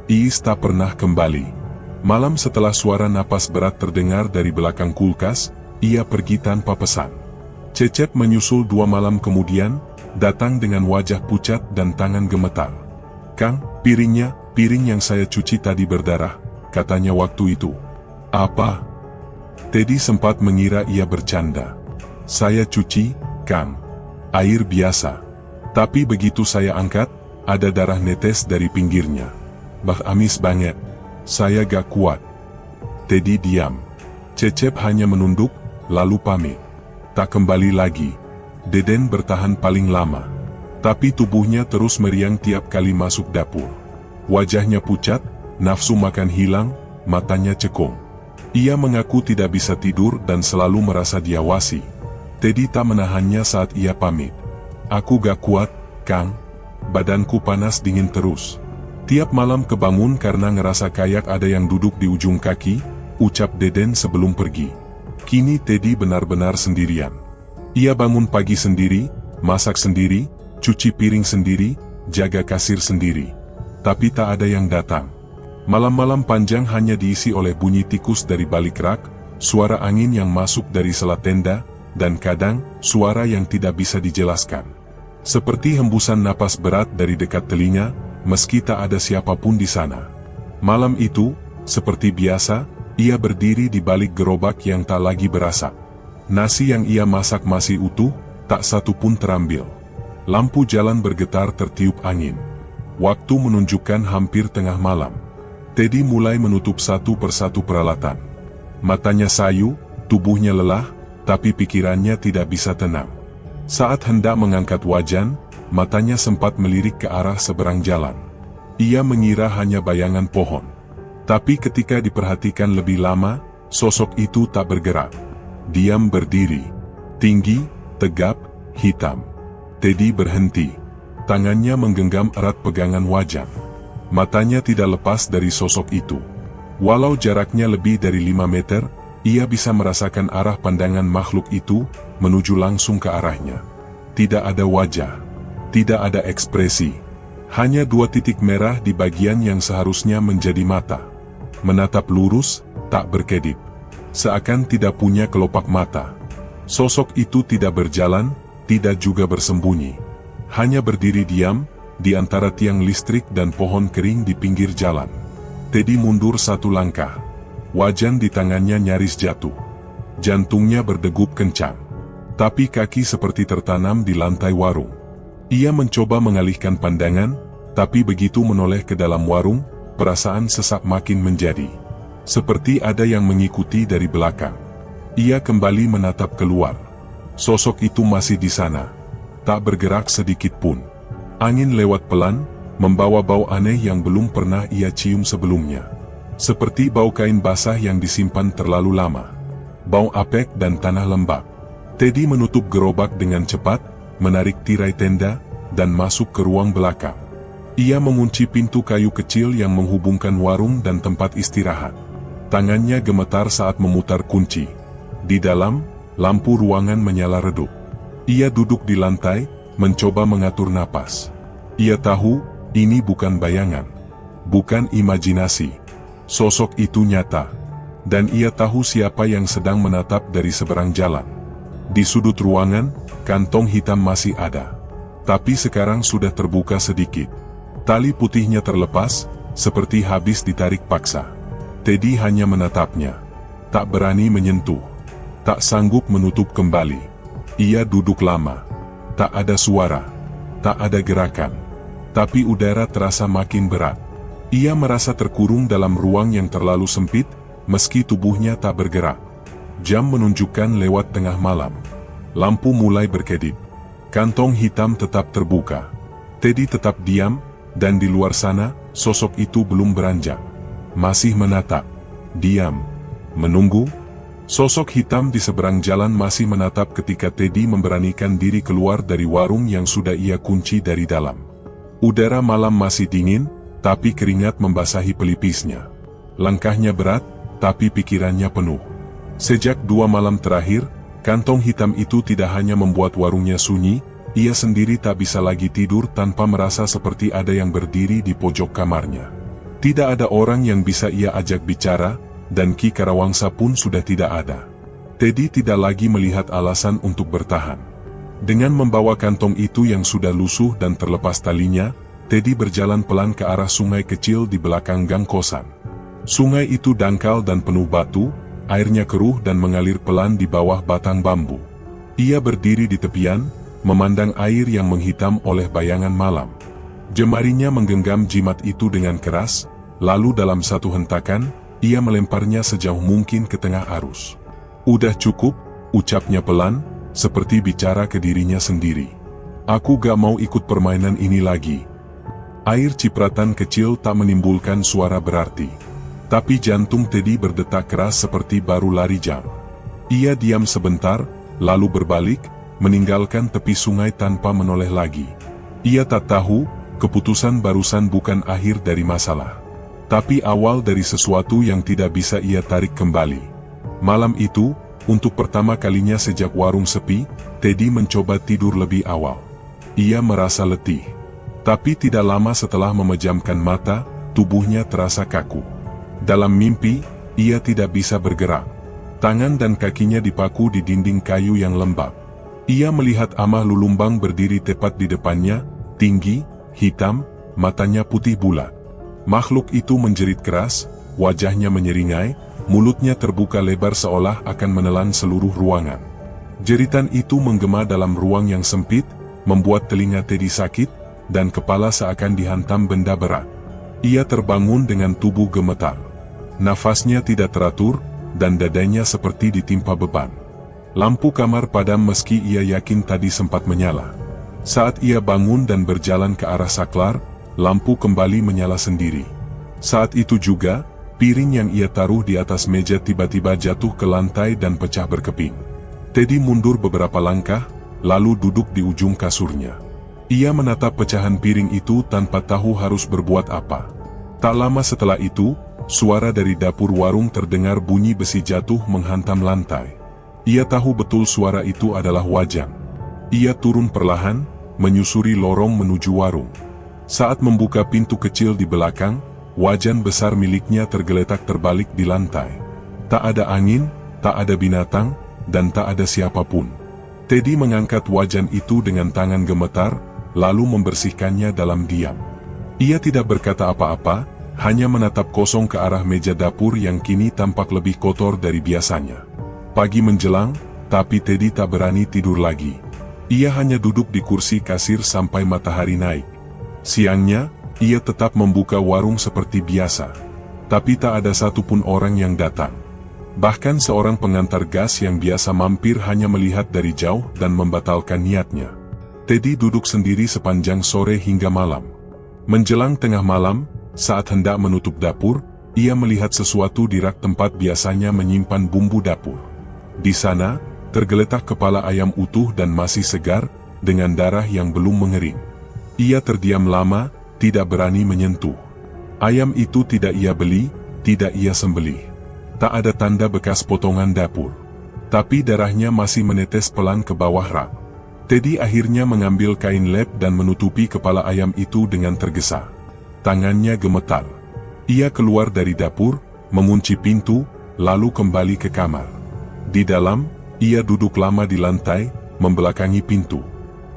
Iis tak pernah kembali. Malam setelah suara napas berat terdengar dari belakang kulkas, ia pergi tanpa pesan. Cecep menyusul 2 malam kemudian, datang dengan wajah pucat dan tangan gemetar. "Kang, piring yang saya cuci tadi berdarah," katanya waktu itu. "Apa?" Teddy sempat mengira ia bercanda. "Saya cuci, Kang. Air biasa. Tapi begitu saya angkat, ada darah netes dari pinggirnya. Bah, amis banget. Saya gak kuat." Teddy diam. Cecep hanya menunduk, lalu pamit. Tak kembali lagi. Deden bertahan paling lama. Tapi tubuhnya terus meriang tiap kali masuk dapur. Wajahnya pucat, nafsu makan hilang, matanya cekung. Ia mengaku tidak bisa tidur dan selalu merasa diawasi. Teddy tak menahannya saat ia pamit. "Aku gak kuat, Kang. Badanku panas dingin terus. Tiap malam kebangun karena ngerasa kayak ada yang duduk di ujung kaki," ucap Deden sebelum pergi. Kini Teddy benar-benar sendirian. Ia bangun pagi sendiri, masak sendiri, cuci piring sendiri, jaga kasir sendiri. Tapi tak ada yang datang. Malam-malam panjang hanya diisi oleh bunyi tikus dari balik rak, suara angin yang masuk dari sela tenda, dan kadang, suara yang tidak bisa dijelaskan. Seperti hembusan napas berat dari dekat telinga, meski tak ada siapapun di sana. Malam itu, seperti biasa, ia berdiri di balik gerobak yang tak lagi berasap. Nasi yang ia masak masih utuh, tak satu pun terambil. Lampu jalan bergetar tertiup angin. Waktu menunjukkan hampir tengah malam. Teddy mulai menutup satu persatu peralatan. Matanya sayu, tubuhnya lelah, tapi pikirannya tidak bisa tenang. Saat hendak mengangkat wajan, matanya sempat melirik ke arah seberang jalan. Ia mengira hanya bayangan pohon. Tapi ketika diperhatikan lebih lama, sosok itu tak bergerak. Diam berdiri. Tinggi, tegap, hitam. Teddy berhenti. Tangannya menggenggam erat pegangan wajan. Matanya tidak lepas dari sosok itu. Walau jaraknya lebih dari 5 meter, ia bisa merasakan arah pandangan makhluk itu, menuju langsung ke arahnya. Tidak ada wajah. Tidak ada ekspresi. Hanya 2 titik merah di bagian yang seharusnya menjadi mata. Menatap lurus, tak berkedip. Seakan tidak punya kelopak mata. Sosok itu tidak berjalan, tidak juga bersembunyi. Hanya berdiri diam, di antara tiang listrik dan pohon kering di pinggir jalan. Teddy mundur 1 langkah. Wajan di tangannya nyaris jatuh. Jantungnya berdegup kencang. Tapi kaki seperti tertanam di lantai warung. Ia mencoba mengalihkan pandangan, tapi begitu menoleh ke dalam warung, perasaan sesak makin menjadi. Seperti ada yang mengikuti dari belakang. Ia kembali menatap keluar. Sosok itu masih di sana. Tak bergerak sedikit pun. Angin lewat pelan, membawa bau aneh yang belum pernah ia cium sebelumnya. Seperti bau kain basah yang disimpan terlalu lama. Bau apek dan tanah lembab. Teddy menutup gerobak dengan cepat, menarik tirai tenda, dan masuk ke ruang belakang. Ia mengunci pintu kayu kecil yang menghubungkan warung dan tempat istirahat. Tangannya gemetar saat memutar kunci. Di dalam, lampu ruangan menyala redup. Ia duduk di lantai, mencoba mengatur napas. Ia tahu, ini bukan bayangan. Bukan imajinasi. Sosok itu nyata. Dan ia tahu siapa yang sedang menatap dari seberang jalan. Di sudut ruangan, kantong hitam masih ada. Tapi sekarang sudah terbuka sedikit. Tali putihnya terlepas, seperti habis ditarik paksa. Teddy hanya menatapnya. Tak berani menyentuh. Tak sanggup menutup kembali. Ia duduk lama. Tak ada suara. Tak ada gerakan. Tapi udara terasa makin berat. Ia merasa terkurung dalam ruang yang terlalu sempit, meski tubuhnya tak bergerak. Jam menunjukkan lewat tengah malam. Lampu mulai berkedip. Kantong hitam tetap terbuka. Teddy tetap diam, dan di luar sana, sosok itu belum beranjak. Masih menatap. Diam. Menunggu. Sosok hitam di seberang jalan masih menatap ketika Teddy memberanikan diri keluar dari warung yang sudah ia kunci dari dalam. Udara malam masih dingin, tapi keringat membasahi pelipisnya. Langkahnya berat, tapi pikirannya penuh. Sejak 2 malam terakhir, kantong hitam itu tidak hanya membuat warungnya sunyi, ia sendiri tak bisa lagi tidur tanpa merasa seperti ada yang berdiri di pojok kamarnya. Tidak ada orang yang bisa ia ajak bicara, dan Ki Karawangsa pun sudah tidak ada. Teddy tidak lagi melihat alasan untuk bertahan. Dengan membawa kantong itu yang sudah lusuh dan terlepas talinya, Teddy berjalan pelan ke arah sungai kecil di belakang gang kosan. Sungai itu dangkal dan penuh batu, airnya keruh dan mengalir pelan di bawah batang bambu. Ia berdiri di tepian, memandang air yang menghitam oleh bayangan malam. Jemarinya menggenggam jimat itu dengan keras, lalu dalam satu hentakan, ia melemparnya sejauh mungkin ke tengah arus. "Udah cukup," ucapnya pelan, seperti bicara ke dirinya sendiri. Aku gak mau ikut permainan ini lagi. Air cipratan kecil tak menimbulkan suara berarti. Tapi jantung Teddy berdetak keras seperti baru lari jam. Ia diam sebentar, lalu berbalik, meninggalkan tepi sungai tanpa menoleh lagi. Ia tak tahu, keputusan barusan bukan akhir dari masalah, tapi awal dari sesuatu yang tidak bisa ia tarik kembali. Malam itu, untuk pertama kalinya sejak warung sepi, Teddy mencoba tidur lebih awal. Ia merasa letih. Tapi tidak lama setelah memejamkan mata, tubuhnya terasa kaku. Dalam mimpi, ia tidak bisa bergerak. Tangan dan kakinya dipaku di dinding kayu yang lembab. Ia melihat Amah Lulumbang berdiri tepat di depannya, tinggi, hitam, matanya putih bulat. Makhluk itu menjerit keras, wajahnya menyeringai, mulutnya terbuka lebar seolah akan menelan seluruh ruangan. Jeritan itu menggema dalam ruang yang sempit, membuat telinga Teddy sakit, dan kepala seakan dihantam benda berat. Ia terbangun dengan tubuh gemetar. Nafasnya tidak teratur, dan dadanya seperti ditimpa beban. Lampu kamar padam meski ia yakin tadi sempat menyala. Saat ia bangun dan berjalan ke arah saklar, lampu kembali menyala sendiri. Saat itu juga, piring yang ia taruh di atas meja tiba-tiba jatuh ke lantai dan pecah berkeping. Teddy mundur beberapa langkah, lalu duduk di ujung kasurnya. Ia menatap pecahan piring itu tanpa tahu harus berbuat apa. Tak lama setelah itu, suara dari dapur warung terdengar, bunyi besi jatuh menghantam lantai. Ia tahu betul suara itu adalah Wajan. Ia turun perlahan, menyusuri lorong menuju warung. Saat membuka pintu kecil di belakang, wajan besar miliknya tergeletak terbalik di lantai. Tak ada angin, tak ada binatang, dan tak ada siapapun. Teddy mengangkat wajan itu dengan tangan gemetar, lalu membersihkannya dalam diam. Ia tidak berkata apa-apa, hanya menatap kosong ke arah meja dapur yang kini tampak lebih kotor dari biasanya. Pagi menjelang, tapi Teddy tak berani tidur lagi. Ia hanya duduk di kursi kasir sampai matahari naik. Siangnya, ia tetap membuka warung seperti biasa. Tapi tak ada satupun orang yang datang. Bahkan seorang pengantar gas yang biasa mampir hanya melihat dari jauh dan membatalkan niatnya. Teddy duduk sendiri sepanjang sore hingga malam. Menjelang tengah malam, saat hendak menutup dapur, ia melihat sesuatu di rak tempat biasanya menyimpan bumbu dapur. Di sana, tergeletak kepala ayam utuh dan masih segar, dengan darah yang belum mengering. Ia terdiam lama, tidak berani menyentuh. Ayam itu tidak ia beli, tidak ia sembelih. Tak ada tanda bekas potongan dapur. Tapi darahnya masih menetes pelan ke bawah rak. Teddy akhirnya mengambil kain lap dan menutupi kepala ayam itu dengan tergesa. Tangannya gemetar. Ia keluar dari dapur, mengunci pintu, lalu kembali ke kamar. Di dalam, ia duduk lama di lantai, membelakangi pintu.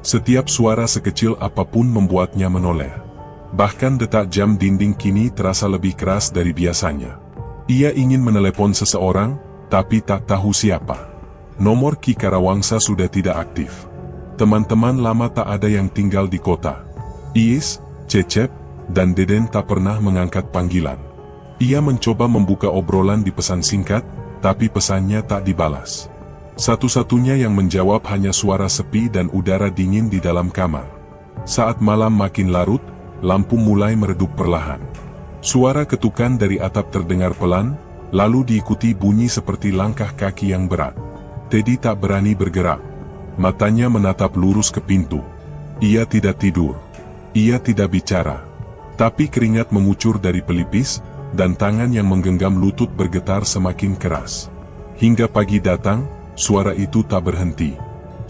Setiap suara sekecil apapun membuatnya menoleh. Bahkan detak jam dinding kini terasa lebih keras dari biasanya. Ia ingin menelepon seseorang, tapi tak tahu siapa. Nomor Ki Karawangsa sudah tidak aktif. Teman-teman lama tak ada yang tinggal di kota. Iis, Cecep, dan Deden tak pernah mengangkat panggilan. Ia mencoba membuka obrolan di pesan singkat, tapi pesannya tak dibalas. Satu-satunya yang menjawab hanya suara sepi dan udara dingin di dalam kamar. Saat malam makin larut, lampu mulai meredup perlahan. Suara ketukan dari atap terdengar pelan, lalu diikuti bunyi seperti langkah kaki yang berat. Teddy tak berani bergerak. Matanya menatap lurus ke pintu. Ia tidak tidur. Ia tidak bicara. Tapi keringat mengucur dari pelipis, dan tangan yang menggenggam lutut bergetar semakin keras. Hingga pagi datang, suara itu tak berhenti.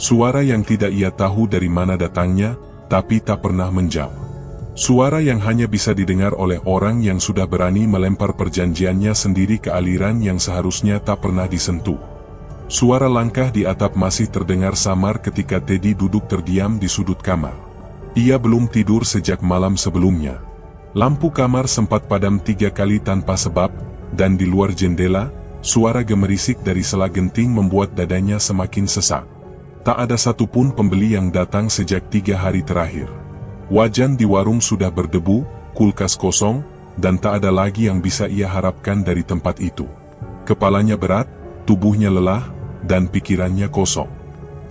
Suara yang tidak ia tahu dari mana datangnya, tapi tak pernah menjauh. Suara yang hanya bisa didengar oleh orang yang sudah berani melempar perjanjiannya sendiri ke aliran yang seharusnya tak pernah disentuh. Suara langkah di atap masih terdengar samar ketika Teddy duduk terdiam di sudut kamar. Ia belum tidur sejak malam sebelumnya. Lampu kamar sempat padam 3 kali tanpa sebab, dan di luar jendela, suara gemerisik dari sela genting membuat dadanya semakin sesak. Tak ada satupun pembeli yang datang sejak 3 hari terakhir. Wajan di warung sudah berdebu, kulkas kosong, dan tak ada lagi yang bisa ia harapkan dari tempat itu. Kepalanya berat, tubuhnya lelah, dan pikirannya kosong.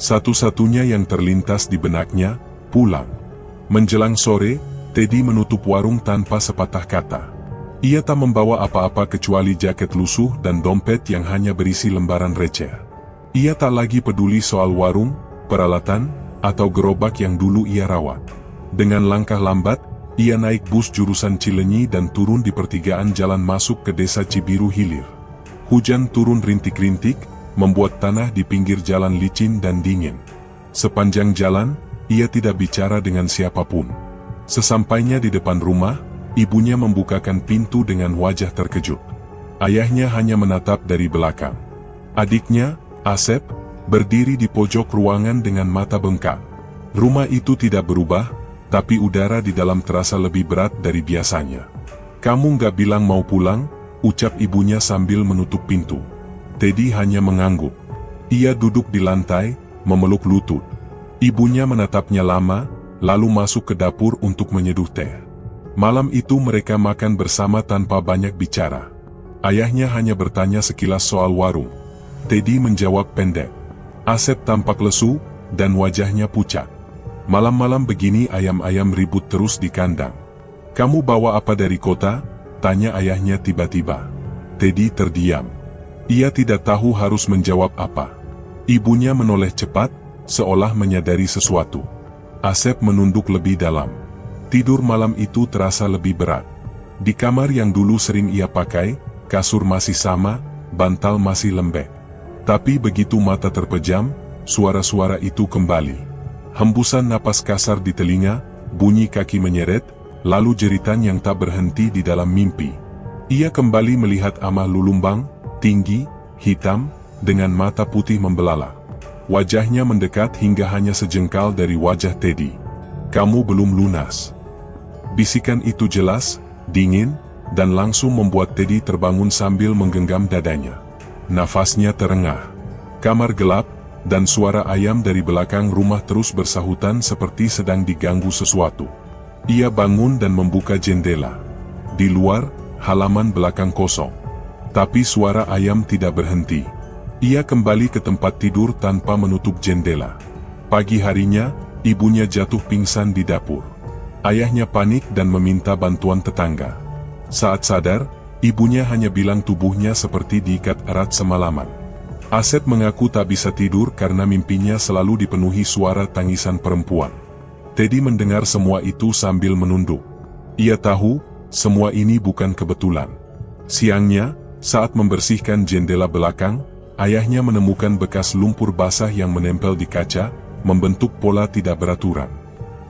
Satu-satunya yang terlintas di benaknya, pulang. Menjelang sore, Teddy menutup warung tanpa sepatah kata. Ia tak membawa apa-apa kecuali jaket lusuh dan dompet yang hanya berisi lembaran receh. Ia tak lagi peduli soal warung, peralatan, atau gerobak yang dulu ia rawat. Dengan langkah lambat, ia naik bus jurusan Cilenyi dan turun di pertigaan jalan masuk ke desa Cibiru Hilir. Hujan turun rintik-rintik, membuat tanah di pinggir jalan licin dan dingin. Sepanjang jalan, ia tidak bicara dengan siapapun. Sesampainya di depan rumah, ibunya membukakan pintu dengan wajah terkejut. Ayahnya hanya menatap dari belakang. Adiknya, Asep, berdiri di pojok ruangan dengan mata bengkak. Rumah itu tidak berubah, tapi udara di dalam terasa lebih berat dari biasanya. "Kamu nggak bilang mau pulang?" ucap ibunya sambil menutup pintu. Teddy hanya mengangguk. Ia duduk di lantai, memeluk lutut. Ibunya menatapnya lama, lalu masuk ke dapur untuk menyeduh teh. Malam itu mereka makan bersama tanpa banyak bicara. Ayahnya hanya bertanya sekilas soal warung. Teddy menjawab pendek. Asep tampak lesu, dan wajahnya pucat. Malam-malam begini ayam-ayam ribut terus di kandang. "Kamu bawa apa dari kota?" tanya ayahnya tiba-tiba. Teddy terdiam. Ia tidak tahu harus menjawab apa. Ibunya menoleh cepat, seolah menyadari sesuatu. Asep menunduk lebih dalam. Tidur malam itu terasa lebih berat. Di kamar yang dulu sering ia pakai, kasur masih sama, bantal masih lembek. Tapi begitu mata terpejam, suara-suara itu kembali. Hembusan napas kasar di telinga, bunyi kaki menyeret, lalu jeritan yang tak berhenti di dalam mimpi. Ia kembali melihat Amah Lulumbang, tinggi, hitam, dengan mata putih membelalak. Wajahnya mendekat hingga hanya sejengkal dari wajah Teddy. "Kamu belum lunas." Bisikan itu jelas, dingin, dan langsung membuat Teddy terbangun sambil menggenggam dadanya. Nafasnya terengah. Kamar gelap, dan suara ayam dari belakang rumah terus bersahutan seperti sedang diganggu sesuatu. Ia bangun dan membuka jendela. Di luar, halaman belakang kosong. Tapi suara ayam tidak berhenti. Ia kembali ke tempat tidur tanpa menutup jendela. Pagi harinya, ibunya jatuh pingsan di dapur. Ayahnya panik dan meminta bantuan tetangga. Saat sadar, ibunya hanya bilang tubuhnya seperti diikat erat semalaman. Asep mengaku tak bisa tidur karena mimpinya selalu dipenuhi suara tangisan perempuan. Teddy mendengar semua itu sambil menunduk. Ia tahu, semua ini bukan kebetulan. Siangnya, saat membersihkan jendela belakang, ayahnya menemukan bekas lumpur basah yang menempel di kaca, membentuk pola tidak beraturan.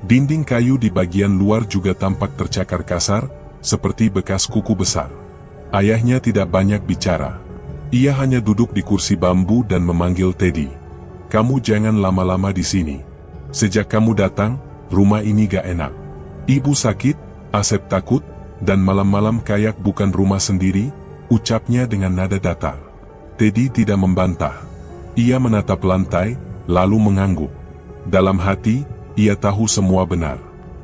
Dinding kayu di bagian luar juga tampak tercakar kasar, seperti bekas kuku besar. Ayahnya tidak banyak bicara. Ia hanya duduk di kursi bambu dan memanggil Teddy. "Kamu jangan lama-lama di sini. Sejak kamu datang, rumah ini gak enak. Ibu sakit, Asep takut, dan malam-malam kayak bukan rumah sendiri," ucapnya dengan nada datar. Teddy tidak membantah. Ia menatap lantai, lalu mengangguk. Dalam hati, ia tahu semua benar.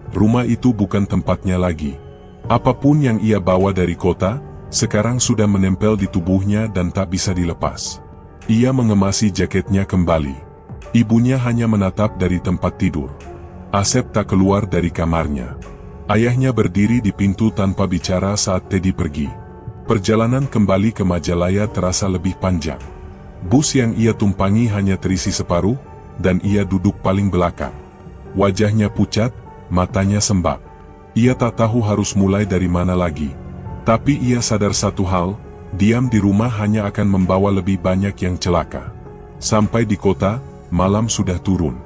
Rumah itu bukan tempatnya lagi. Apapun yang ia bawa dari kota, sekarang sudah menempel di tubuhnya dan tak bisa dilepas. Ia mengemasi jaketnya kembali. Ibunya hanya menatap dari tempat tidur. Asep tak keluar dari kamarnya. Ayahnya berdiri di pintu tanpa bicara saat Teddy pergi. Perjalanan kembali ke Majalaya terasa lebih panjang. Bus yang ia tumpangi hanya terisi separuh, dan ia duduk paling belakang. Wajahnya pucat, matanya sembab. Ia tak tahu harus mulai dari mana lagi. Tapi ia sadar satu hal, diam di rumah hanya akan membawa lebih banyak yang celaka. Sampai di kota, malam sudah turun.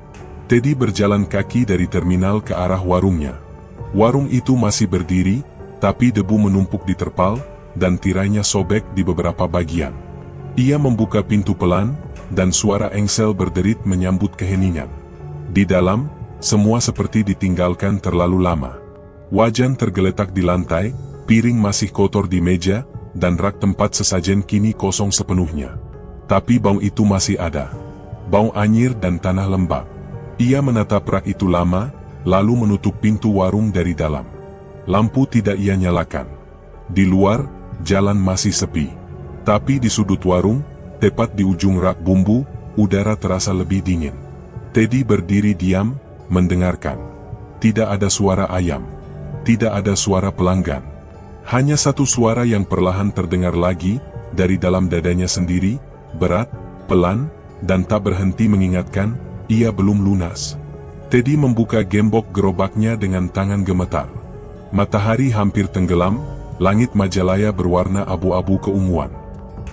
Teddy berjalan kaki dari terminal ke arah warungnya. Warung itu masih berdiri, tapi debu menumpuk di terpal, dan tirainya sobek di beberapa bagian. Ia membuka pintu pelan, dan suara engsel berderit menyambut keheningan. Di dalam, semua seperti ditinggalkan terlalu lama. Wajan tergeletak di lantai, piring masih kotor di meja, dan rak tempat sesajen kini kosong sepenuhnya. Tapi bau itu masih ada. Bau anyir dan tanah lembab. Ia menatap rak itu lama, lalu menutup pintu warung dari dalam. Lampu tidak ia nyalakan. Di luar, jalan masih sepi. Tapi di sudut warung, tepat di ujung rak bumbu, udara terasa lebih dingin. Teddy berdiri diam, mendengarkan. Tidak ada suara ayam. Tidak ada suara pelanggan. Hanya satu suara yang perlahan terdengar lagi, dari dalam dadanya sendiri, berat, pelan, dan tak berhenti mengingatkan, ia belum lunas. Teddy membuka gembok gerobaknya dengan tangan gemetar. Matahari hampir tenggelam, langit Majalaya berwarna abu-abu keunguan.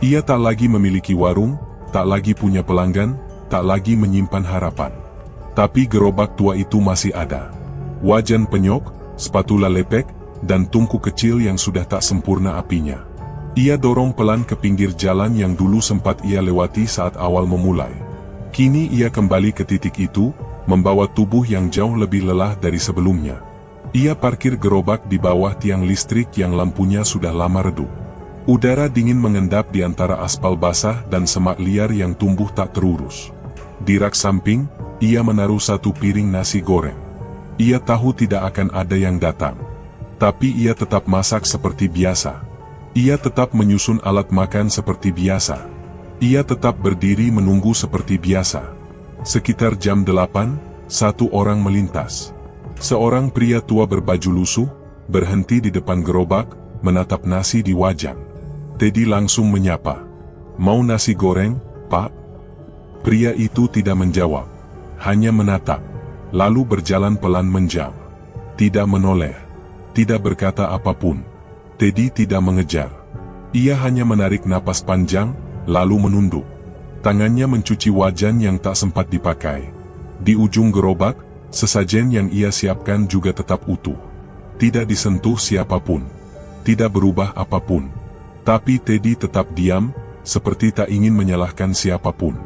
Ia tak lagi memiliki warung, tak lagi punya pelanggan, tak lagi menyimpan harapan. Tapi gerobak tua itu masih ada. Wajan penyok, spatula lepek, dan tungku kecil yang sudah tak sempurna apinya. Ia dorong pelan ke pinggir jalan yang dulu sempat ia lewati saat awal memulai. Kini ia kembali ke titik itu, membawa tubuh yang jauh lebih lelah dari sebelumnya. Ia parkir gerobak di bawah tiang listrik yang lampunya sudah lama redup. Udara dingin mengendap di antara aspal basah dan semak liar yang tumbuh tak terurus. Di rak samping, ia menaruh satu piring nasi goreng. Ia tahu tidak akan ada yang datang. Tapi ia tetap masak seperti biasa. Ia tetap menyusun alat makan seperti biasa. Ia tetap berdiri menunggu seperti biasa. Sekitar jam 8, satu orang melintas. Seorang pria tua berbaju lusuh, berhenti di depan gerobak, menatap nasi di wajan. Teddy langsung menyapa. "Mau nasi goreng, Pak?" Pria itu tidak menjawab. Hanya menatap. Lalu berjalan pelan menjam. Tidak menoleh. Tidak berkata apapun. Teddy tidak mengejar. Ia hanya menarik napas panjang, lalu menunduk. Tangannya mencuci wajan yang tak sempat dipakai. Di ujung gerobak, sesajen yang ia siapkan juga tetap utuh. Tidak disentuh siapapun. Tidak berubah apapun. Tapi Teddy tetap diam, seperti tak ingin menyalahkan siapapun.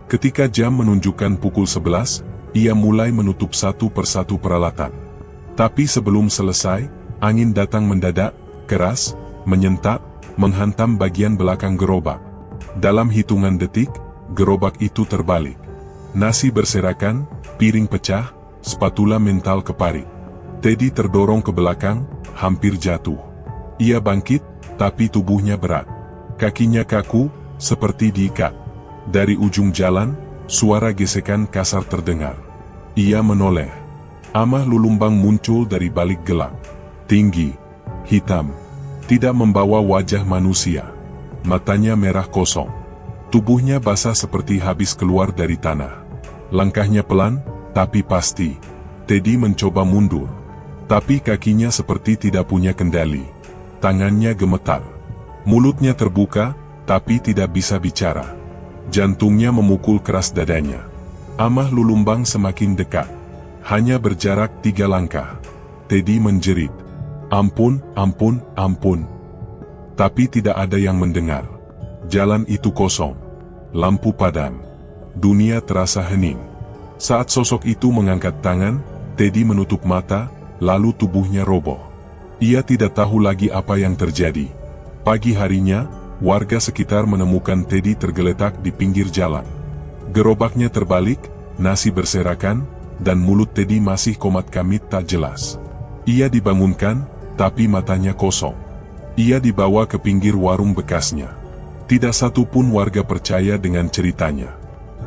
Ketika jam menunjukkan pukul 11, ia mulai menutup satu persatu peralatan. Tapi sebelum selesai, angin datang mendadak, keras, menyentak, menghantam bagian belakang gerobak. Dalam hitungan detik, gerobak itu terbalik. Nasi berserakan, piring pecah, spatula mental keparit. Teddy terdorong ke belakang, hampir jatuh. Ia bangkit, tapi tubuhnya berat. Kakinya kaku, seperti diikat. Dari ujung jalan, suara gesekan kasar terdengar. Ia menoleh. Amah Lulumbang muncul dari balik gelap. Tinggi, hitam, tidak membawa wajah manusia. Matanya merah kosong. Tubuhnya basah seperti habis keluar dari tanah. Langkahnya pelan, tapi pasti. Teddy mencoba mundur. Tapi kakinya seperti tidak punya kendali. Tangannya gemetar. Mulutnya terbuka, tapi tidak bisa bicara. Jantungnya memukul keras dadanya. Amah Lulumbang semakin dekat. Hanya berjarak 3 langkah. Teddy menjerit. "Ampun, ampun, ampun." Tapi tidak ada yang mendengar. Jalan itu kosong. Lampu padam. Dunia terasa hening. Saat sosok itu mengangkat tangan, Teddy menutup mata, lalu tubuhnya roboh. Ia tidak tahu lagi apa yang terjadi. Pagi harinya, warga sekitar menemukan Teddy tergeletak di pinggir jalan. Gerobaknya terbalik, nasi berserakan, dan mulut Teddy masih komat kamit tak jelas. Ia dibangunkan, tapi matanya kosong. Ia dibawa ke pinggir warung bekasnya. Tidak satu pun warga percaya dengan ceritanya.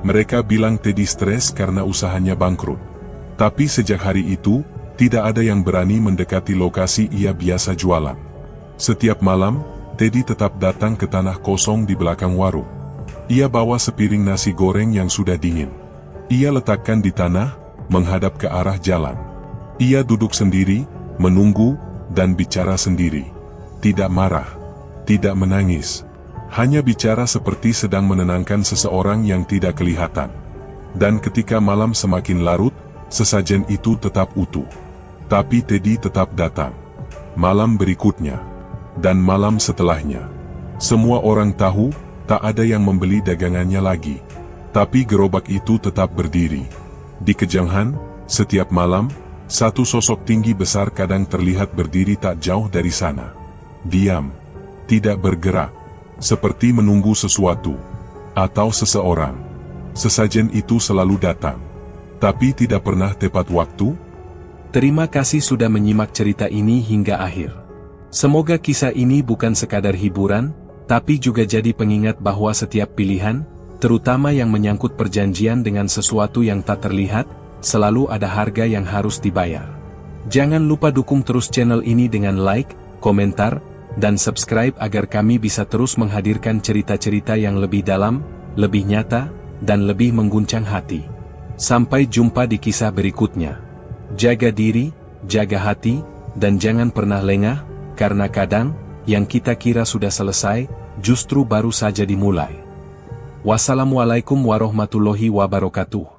Mereka bilang Teddy stres karena usahanya bangkrut. Tapi sejak hari itu, tidak ada yang berani mendekati lokasi ia biasa jualan. Setiap malam, Teddy tetap datang ke tanah kosong di belakang warung. Ia bawa sepiring nasi goreng yang sudah dingin. Ia letakkan di tanah, menghadap ke arah jalan. Ia duduk sendiri, menunggu, dan bicara sendiri. Tidak marah, tidak menangis. Hanya bicara seperti sedang menenangkan seseorang yang tidak kelihatan. Dan ketika malam semakin larut, sesajen itu tetap utuh. Tapi Teddy tetap datang. Malam berikutnya. Dan malam setelahnya. Semua orang tahu, tak ada yang membeli dagangannya lagi. Tapi gerobak itu tetap berdiri. Di kejauhan, setiap malam, satu sosok tinggi besar kadang terlihat berdiri tak jauh dari sana. Diam. Tidak bergerak. Seperti menunggu sesuatu. Atau seseorang. Sesajen itu selalu datang. Tapi tidak pernah tepat waktu. Terima kasih sudah menyimak cerita ini hingga akhir. Semoga kisah ini bukan sekadar hiburan, tapi juga jadi pengingat bahwa setiap pilihan, terutama yang menyangkut perjanjian dengan sesuatu yang tak terlihat, selalu ada harga yang harus dibayar. Jangan lupa dukung terus channel ini dengan like, komentar, dan subscribe agar kami bisa terus menghadirkan cerita-cerita yang lebih dalam, lebih nyata, dan lebih mengguncang hati. Sampai jumpa di kisah berikutnya. Jaga diri, jaga hati, dan jangan pernah lengah, karena kadang, yang kita kira sudah selesai, justru baru saja dimulai. Wassalamualaikum warahmatullahi wabarakatuh.